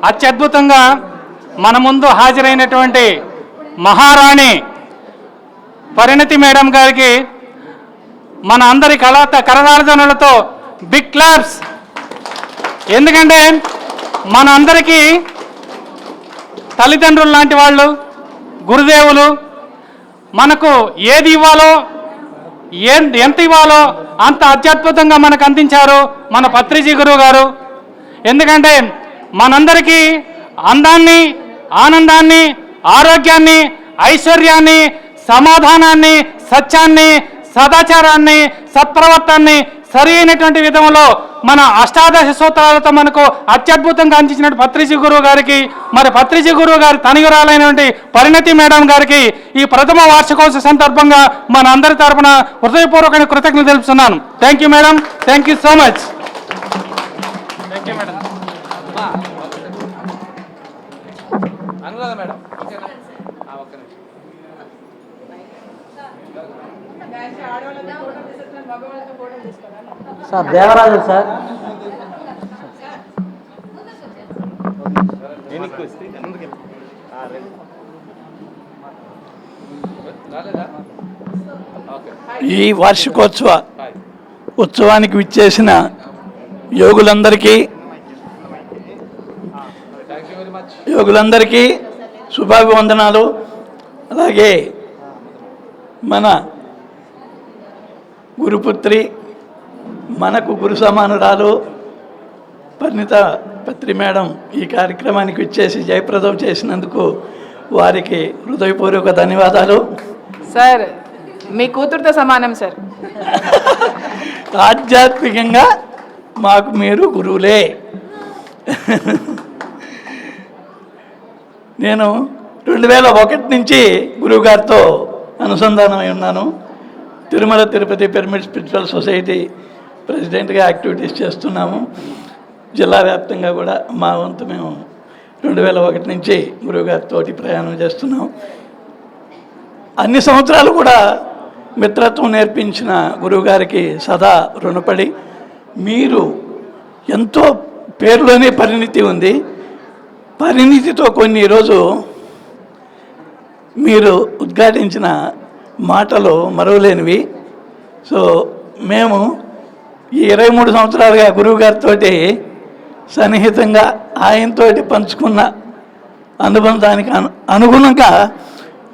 అత్యద్భుతంగా మన ముందు హాజరైనటువంటి మహారాణి పరిణితి మేడం గారికి మన అందరి కరతాళధ్వనులతో బిగ్ క్లాప్స్. ఎందుకంటే మన అందరికీ తల్లిదండ్రులు లాంటి వాళ్ళు, గురుదేవులు. మనకు ఏది ఇవ్వాలో ఎంత ఇవ్వాలో అంత అత్యద్భుతంగా మనకు అందించారు మన పత్రిజీ గురువు గారు. ఎందుకంటే మనందరికీ అందాన్ని, ఆనందాన్ని, ఆరోగ్యాన్ని, ఐశ్వర్యాన్ని, సమాధానాన్ని, సత్యాన్ని, సదాచారాన్ని, సత్ప్రవర్తనాన్ని సరి అయినటువంటి విధంలో మన అష్టాదశ సూత్రాలతో మనకు అత్యద్భుతంగా అందించిన పత్రిజీ గురువు గారికి, మరి పత్రిజీ గురువు గారి తనయురాలైనటువంటి పరిణతి మేడం గారికి ఈ ప్రథమ వార్షికోత్సవ సందర్భంగా మన అందరి తరపున హృదయపూర్వకమైన కృతజ్ఞతలు తెలుపుతున్నాను. Thank you madam, thank you so much. Anuradha madam sir Devaraju sir. ఈ వార్షికోత్సవ ఉత్సవానికి విచ్చేసిన యోగులందరికీ శుభాభివందనాలు. అలాగే మన గురుపుత్రి, మనకు గురు సమానురాలు పరిణిత పత్రి మేడం ఈ కార్యక్రమానికి విచ్చేసి జయప్రదం చేసినందుకు వారికి హృదయపూర్వక ధన్యవాదాలు. సార్ మీ కూతురుతో సమానం సార్. ఆధ్యాత్మికంగా మాకు మీరు గురువులే. నేను 2001 నుంచి గురువుగారితో అనుసంధానమై ఉన్నాను. Tirumala Tirupati pyramid spiritual society ప్రెసిడెంట్గా యాక్టివిటీస్ చేస్తున్నాము. జిల్లా వ్యాప్తంగా కూడా మా వంతు మేము 2001 నుంచి గురువుగారితో ప్రయాణం చేస్తున్నాం. అన్ని సంవత్సరాలు కూడా మిత్రత్వం నేర్పించిన గురువుగారికి సదా రుణపడి, మీరు ఎంతో పేరులోనే పరిణితి ఉంది, పరిణితితో కొన్ని ఈరోజు మీరు ఉద్ఘాటించిన మాటలు మరవలేనివి. సో మేము ఈ 23 సంవత్సరాలుగా గురువుగారితో సన్నిహితంగా ఆయనతో పంచుకున్న అనుబంధానికి అనుగుణంగా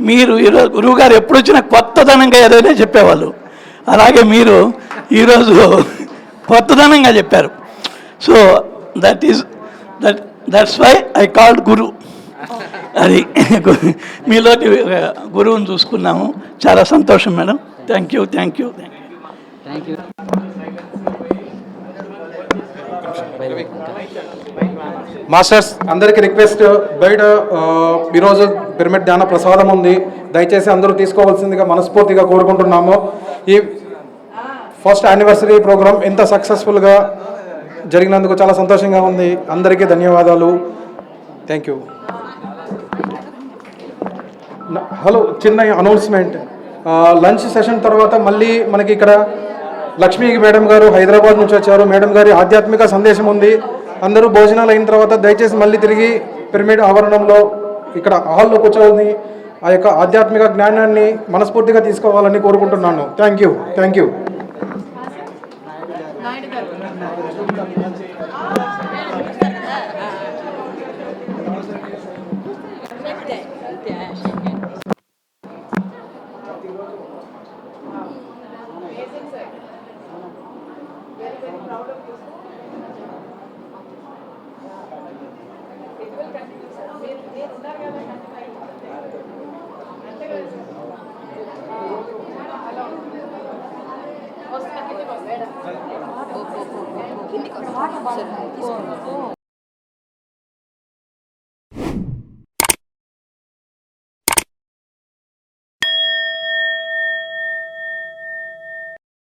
మీరు ఈరోజు గురువుగారు ఎప్పుడు వచ్చినా కొత్తదనంగా ఏదైనా చెప్పేవాళ్ళు, అలాగే మీరు ఈరోజు కొత్తదనంగా చెప్పారు. So that's why I called guru. అది మీలోటి గురువుని చూసుకున్నాము. చాలా సంతోషం మేడం. Thank you. మాస్టర్స్ అందరికీ రిక్వెస్ట్, బయట ఈరోజు పిరమిడ్ ధ్యాన ప్రసాదం ఉంది, దయచేసి అందరూ తీసుకోవాల్సిందిగా మనస్ఫూర్తిగా కోరుకుంటున్నాము. ఈ ఫస్ట్ యానివర్సరీ ప్రోగ్రామ్ ఇంత సక్సెస్ఫుల్గా జరిగినందుకు చాలా సంతోషంగా ఉంది. అందరికీ ధన్యవాదాలు. Thank you. హలో, చిన్న అనౌన్స్మెంట్. లంచ్ సెషన్ తర్వాత మళ్ళీ మనకి ఇక్కడ లక్ష్మీ మేడం గారు హైదరాబాద్ నుంచి వచ్చారు. మేడం గారి ఆధ్యాత్మిక సందేశం ఉంది. అందరూ భోజనాలు అయిన తర్వాత దయచేసి మళ్ళీ తిరిగి పిరమిడ్ ఆవరణంలో ఇక్కడ హాల్లో కూర్చోవాలని, ఆ యొక్క ఆధ్యాత్మిక జ్ఞానాన్ని మనస్ఫూర్తిగా తీసుకోవాలని కోరుకుంటున్నాను. Thank you.